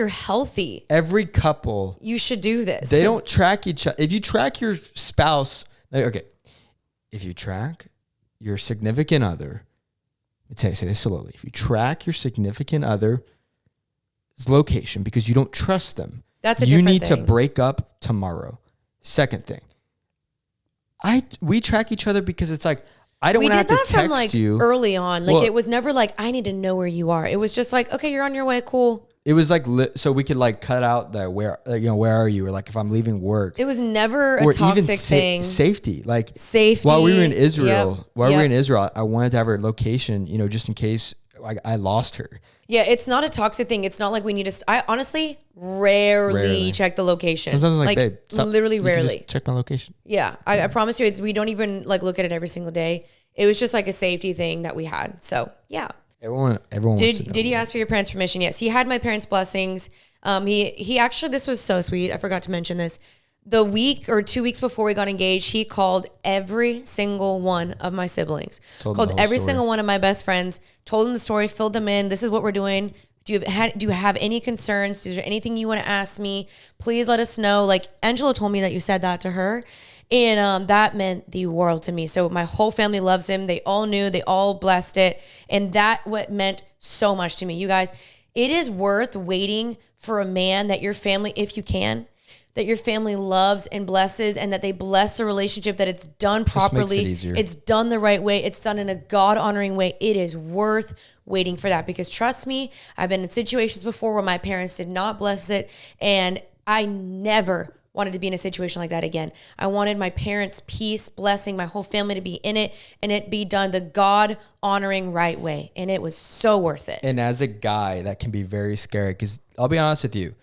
healthy, every couple, you should do this. They don't track each other. If you track your spouse, okay, if you track your significant other, say this slowly. If you track your significant other's location because you don't trust them, that's a different thing. You need to break up tomorrow. Second thing, we track each other because it's like, I don't want to have to text you early on. Like, it was never like, I need to know where you are. It was just like, okay, you're on your way. Cool. It was like, so we could like cut out the where are you? Or like if I'm leaving work. It was never a toxic thing. Safety. Like safety. While we were in Israel, I wanted to have her location, just in case I lost her. Yeah, it's not a toxic thing. It's not like we need to. I honestly rarely check the location. Sometimes I'm like, babe, literally rarely. Just check my location. Yeah, I promise you, we don't even like look at it every single day. It was just like a safety thing that we had. So yeah. Everyone. Did he ask for your parents' permission? Yes, he had my parents' blessings. He actually, this was so sweet. I forgot to mention this. The week or 2 weeks before we got engaged, he called every single one of my siblings, called every single one of my best friends, told them the story, filled them in. This is what we're doing. Do you have any concerns? Is there anything you want to ask me? Please let us know. Like Angela told me that you said that to her. And that meant the world to me. So my whole family loves him. They all knew, they all blessed it. And that what meant so much to me. You guys, it is worth waiting for a man that your family, if you can, that your family loves and blesses, and that they bless the relationship, that it's done properly. It's done the right way. It's done in a God-honoring way. It is worth waiting for that, because trust me, I've been in situations before where my parents did not bless it, and I never wanted to be in a situation like that again. I wanted my parents' peace, blessing, my whole family to be in it, and it be done the God-honoring right way, and it was so worth it. And as a guy, that can be very scary, because I'll be honest with you,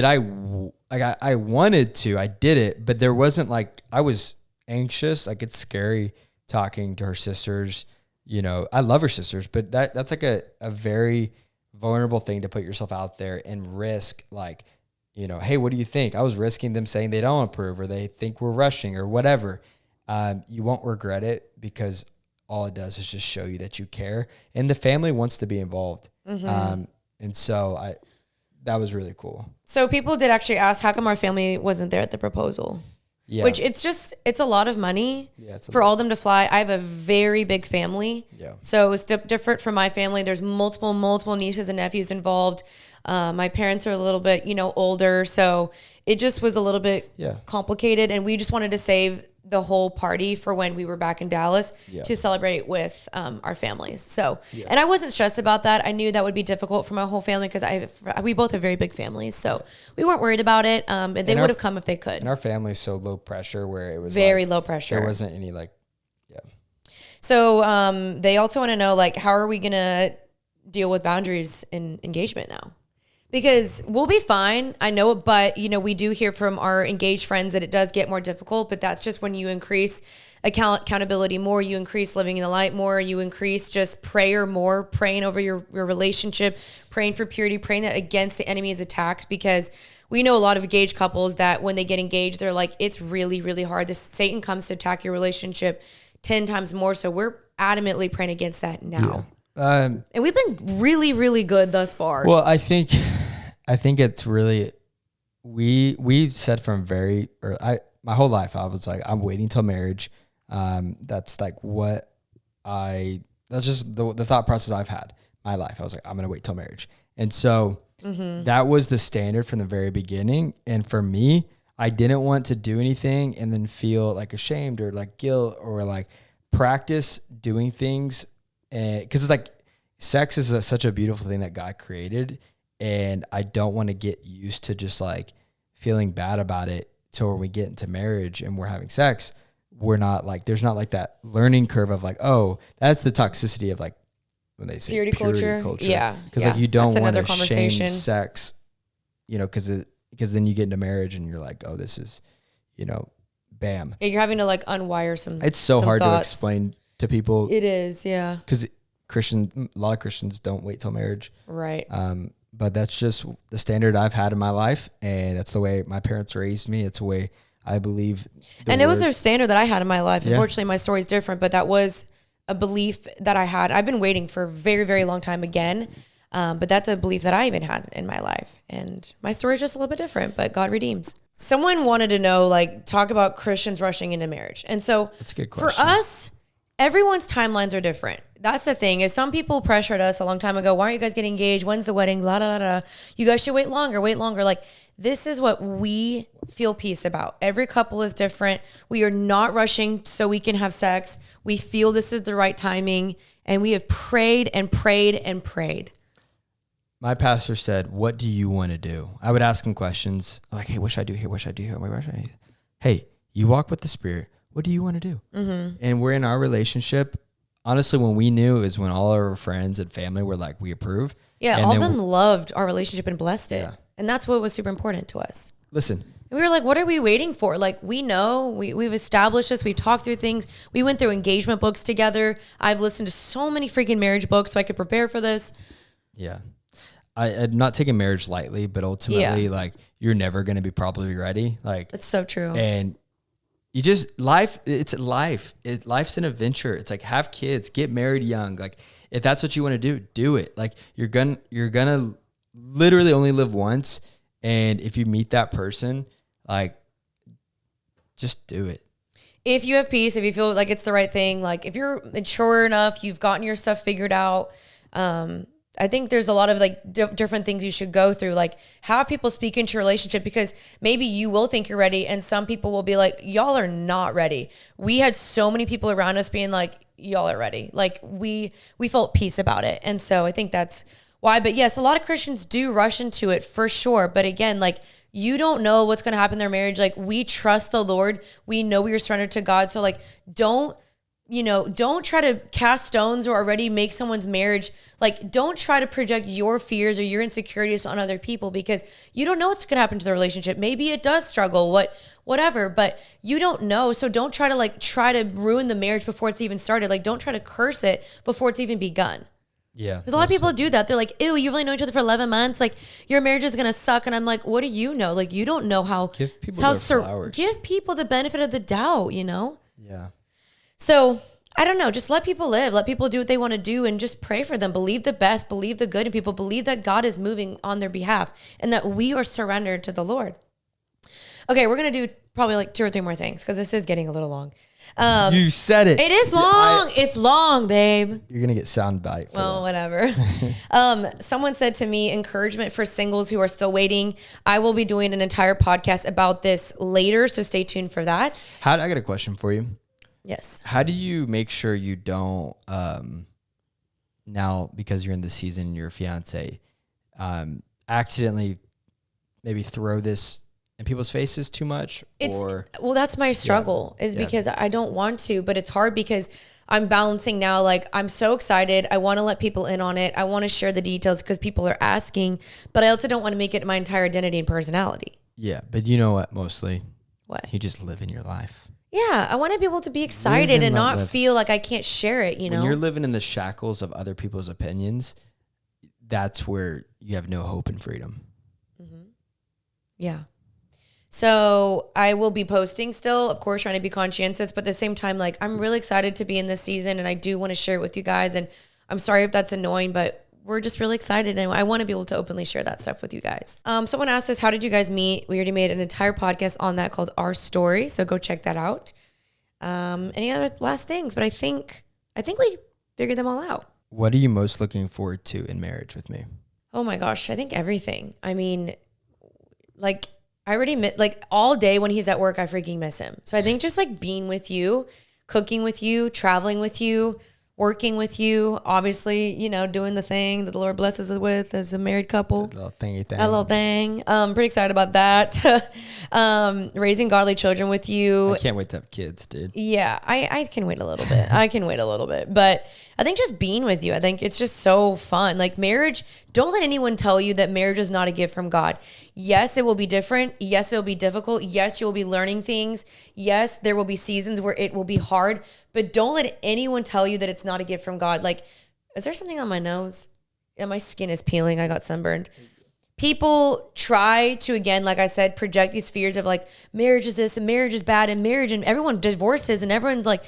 I wanted to, I did it, but there wasn't like, I was anxious. Like it's scary talking to her sisters, I love her sisters, but that's like a very vulnerable thing to put yourself out there and risk, like, hey, what do you think? I was risking them saying they don't approve or they think we're rushing or whatever. You won't regret it, because all it does is just show you that you care, and the family wants to be involved. Mm-hmm. And so that was really cool. So people did actually ask, how come our family wasn't there at the proposal? Yeah. Which it's a lot of money for all of them to fly. I have a very big family. Yeah. So it's different from my family. There's multiple nieces and nephews involved. My parents are a little bit, older. So it just was a little bit complicated. And we just wanted to save the whole party for when we were back in Dallas to celebrate with our families. So, and I wasn't stressed about that. I knew that would be difficult for my whole family, because we both have very big families. So we weren't worried about it. And they would have come if they could. And our family is so low pressure, where it was very low pressure. There wasn't any So they also want to know, like, how are we going to deal with boundaries in engagement now? Because we'll be fine, I know, but we do hear from our engaged friends that it does get more difficult, but that's just when you increase accountability more, you increase living in the light more, you increase just prayer more, praying over your relationship, praying for purity, praying that against the enemy's attacks, because we know a lot of engaged couples that when they get engaged, they're like, it's really, really hard. Satan comes to attack your relationship 10 times more. So we're adamantly praying against that now. Yeah. And we've been really, really good thus far. Well, I think it's really, we said from my whole life, I was like, I'm waiting till marriage. That's like that's just the thought process I've had my life. I was like, I'm going to wait till marriage. And so that was the standard from the very beginning. And for me, I didn't want to do anything and then feel like ashamed or like guilt, or like practice doing things. And cause it's like, sex is such a beautiful thing that God created. And I don't want to get used to just like feeling bad about it. So when we get into marriage and we're having sex, we're not like, there's not like that learning curve of like, oh, that's the toxicity of like when they say purity culture. Yeah. Because like you don't want to shame sex, because then you get into marriage and you're like, oh, this is, bam. Yeah, you're having to like unwire some. It's so hard to explain to people. It is, yeah. Because A lot of Christians don't wait till marriage. Right. But that's just the standard I've had in my life, and that's the way my parents raised me. It's the way I believe. And it was their standard that I had in my life. Yeah. Unfortunately, my story is different, but that was a belief that I had. I've been waiting for a very, very long time again. But that's a belief that I even had in my life. And my story is just a little bit different, but God redeems. Someone wanted to know, like, talk about Christians rushing into marriage. And so that's a good question. For us, everyone's timelines are different. That's the thing, is some people pressured us a long time ago. Why aren't you guys getting engaged? When's the wedding? Blah, blah, blah, blah. You guys should wait longer. Like, this is what we feel peace about. Every couple is different. We are not rushing so we can have sex. We feel this is the right timing. And we have prayed and prayed and prayed. My pastor said, "What do you want to do?" I would ask him questions like, "Hey, what should I do here? What should I do here? What should I do?" Hey, you walk with the Spirit. What do you want to do? Mm-hmm. And we're in our relationship. Honestly, when we knew is when all our friends and family were like, "We approve." Yeah, and all of them loved our relationship and blessed it. Yeah. And that's what was super important to us. Listen. And we were like, what are we waiting for? Like, we know, we've established this. We talked through things. We went through engagement books together. I've listened to so many freaking marriage books so I could prepare for this. Yeah. I'm not taking marriage lightly, but ultimately, like, you're never going to be probably ready. Like, it's so true. And you just, it's life. Life's an adventure. It's like, have kids, get married young. Like, if that's what you want to do it. Like, you're gonna literally only live once. And if you meet that person, like, just do it. If you have peace, if you feel like it's the right thing, like if you're mature enough, you've gotten your stuff figured out. I think there's a lot of like different things you should go through. Like, have people speak into your relationship, because maybe you will think you're ready and some people will be like, y'all are not ready. We had so many people around us being like, y'all are ready. Like, we felt peace about it. And so I think that's why. But yes, a lot of Christians do rush into it for sure. But again, like, you don't know what's going to happen in their marriage. Like, we trust the Lord. We know we are surrendered to God. So like, don't try to cast stones or already make someone's marriage. Like, don't try to project your fears or your insecurities on other people, because you don't know what's going to happen to the relationship. Maybe it does struggle, whatever, but you don't know. So don't try to ruin the marriage before it's even started. Like, don't try to curse it before it's even begun. Yeah. Because a lot of people do that. They're like, ew, you really know each other for 11 months. Like, your marriage is going to suck. And I'm like, what do you know? Like, you don't know how. Give people their flowers. Give people the benefit of the doubt, Yeah. So I don't know. Just let people live. Let people do what they want to do, and just pray for them. Believe the best. Believe the good in people. Believe that God is moving on their behalf and that we are surrendered to the Lord. Okay, we're going to do probably like 2 or 3 more things because this is getting a little long. You said it. It is long. It's long, babe. You're going to get sound bite. Well, whatever. Someone said to me, encouragement for singles who are still waiting. I will be doing an entire podcast about this later, so stay tuned for that. I got a question for you. Yes. How do you make sure you don't, now because you're in the season, your fiance, accidentally maybe throw this in people's faces too much? Well, that's my struggle because I don't want to, but it's hard because I'm balancing now. Like, I'm so excited. I want to let people in on it. I want to share the details because people are asking, but I also don't want to make it my entire identity and personality. Yeah. But you know what? Mostly what? You just live in your life. Yeah. I want to be able to be excited and not feel like I can't share it. When you're living in the shackles of other people's opinions, that's where you have no hope and freedom. Mm-hmm. Yeah. So I will be posting still, of course, trying to be conscientious, but at the same time, like, I'm really excited to be in this season and I do want to share it with you guys. And I'm sorry if that's annoying, but we're just really excited and I want to be able to openly share that stuff with you guys. Someone asked us, how did you guys meet? We already made an entire podcast on that called Our Story. So go check that out. Any other last things? But I think we figured them all out. What are you most looking forward to in marriage with me? Oh my gosh. I think everything. I mean, like, I already like all day when he's at work, I freaking miss him. So I think just like being with you, cooking with you, traveling with you, working with you, obviously, doing the thing that the Lord blesses us with as a married couple. That little thingy thing. That little thing. Pretty excited about that. Raising godly children with you. I can't wait to have kids, dude. Yeah, I can wait a little bit. But I think just being with you, I think it's just so fun. Like, marriage, don't let anyone tell you that marriage is not a gift from God. Yes, it will be different. Yes, it will be difficult. Yes, you'll be learning things. Yes, there will be seasons where it will be hard, but don't let anyone tell you that it's not a gift from God. Like, Is there something on my nose? Yeah, my skin is peeling. I got sunburned. People try to, again, like I said, project these fears of like marriage is this and marriage is bad and marriage and everyone divorces and everyone's like,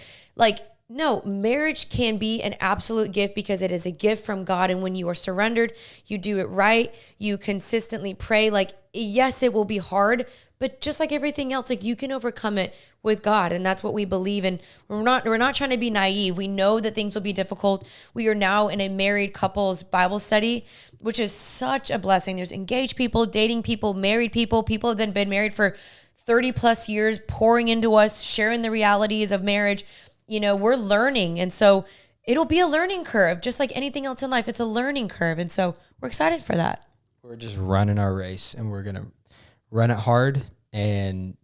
no, marriage can be an absolute gift because it is a gift from God. And when you are surrendered, you do it right. You consistently pray. Like, yes, it will be hard, but just like everything else, like you can overcome it with God. And that's what we believe in. We're not trying to be naive. We know that things will be difficult. We are now in a married couples Bible study, which is such a blessing. There's engaged people, dating people, married people that have been married for 30 plus years, pouring into us, sharing the realities of marriage. You know, we're learning. And so it'll be a learning curve, just like anything else in life. It's a learning curve. And so we're excited for that. We're just running our race and we're going to run it hard. And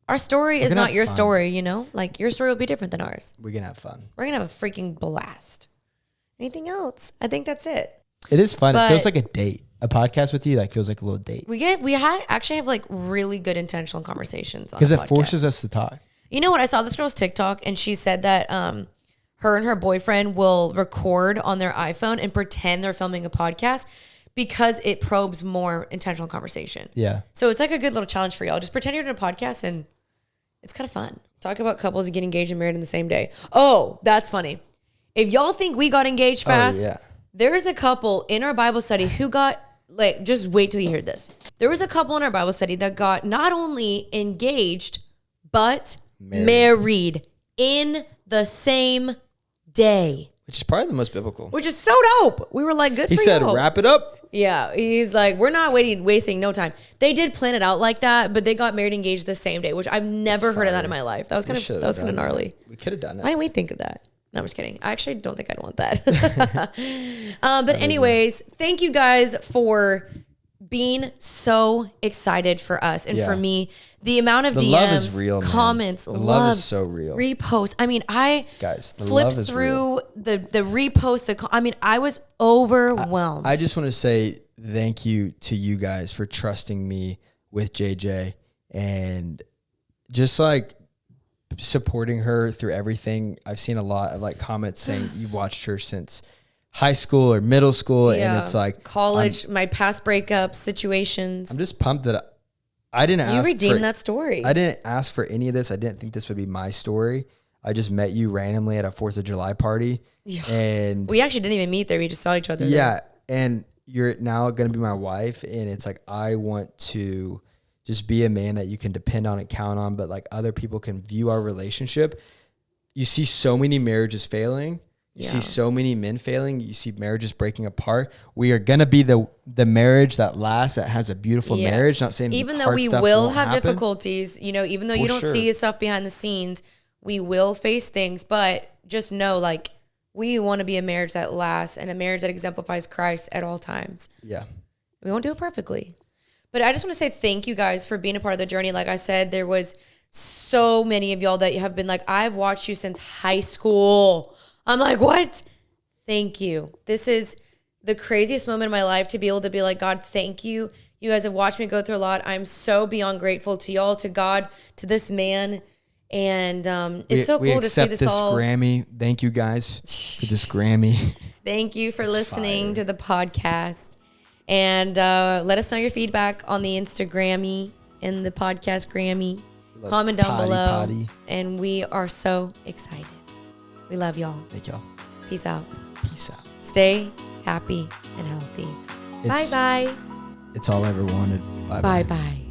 our story is not your story, you know, like your story will be different than ours. We're going to have fun. We're going to have a freaking blast. Anything else? I think that's it. It is fun. It feels like a date. A podcast with you like feels like a little date. We actually have like really good intentional conversations on because it forces us to talk. You know what? I saw this girl's TikTok and she said that her and her boyfriend will record on their iPhone and pretend they're filming a podcast because it probes more intentional conversation. Yeah. So it's like a good little challenge for y'all. Just pretend you're doing a podcast and it's kind of fun. Talk about couples and get engaged and married in the same day. Oh, that's funny. If y'all think we got engaged fast, there's a couple in our Bible study who got, like, just wait till you hear this. There was a couple in our Bible study that got not only engaged, but married in the same day. Which is probably the most biblical. Which is so dope. We were like, good for you. He said, wrap it up. Yeah. He's like, we're not wasting no time. They did plan it out like that, but they got married and engaged the same day, which I've never heard of that in my life. That was kind of gnarly. We could have done it. Why didn't we think of that? No, I'm just kidding. I actually don't think I'd want that. But anyways, thank you guys for being so excited for us and for me. The amount of DMs, love is real, comments, love is so real. Reposts. I mean, I flipped through real. the reposts. I was overwhelmed. I just want to say thank you to you guys for trusting me with JJ and just like supporting her through everything. I've seen a lot of like comments saying you've watched her since high school or middle school, and it's like college, my past breakups, situations. I'm just pumped that I didn't ask. You redeemed that story. I didn't ask for any of this. I didn't think this would be my story. I just met you randomly at a 4th of July party, and we actually didn't even meet there. We just saw each other. Yeah, and you're now going to be my wife, and it's like I want to just be a man that you can depend on and count on, but like other people can view our relationship. You see so many marriages failing. You see so many men failing. You see marriages breaking apart. We are going to be the marriage that lasts, that has a beautiful marriage. Not saying even though we will have difficulties, you know, even though you don't see stuff behind the scenes, we will face things, but just know like we want to be a marriage that lasts and a marriage that exemplifies Christ at all times. Yeah. We won't do it perfectly. But I just want to say thank you guys for being a part of the journey. Like I said, there was so many of y'all that have been like, I've watched you since high school. I'm like, what? Thank you. This is the craziest moment in my life to be able to be like, God, thank you. You guys have watched me go through a lot. I'm so beyond grateful to y'all, to God, to this man. And it's so cool to see this all. Grammy. Thank you guys for this Grammy. Thank you for listening to the podcast. And let us know your feedback on the Instagrammy and the podcast Grammy. Comment down below. And we are so excited. We love y'all. Thank y'all. Peace out. Peace out. Stay happy and healthy. Bye-bye. It's all I ever wanted. Bye-bye. Bye-bye.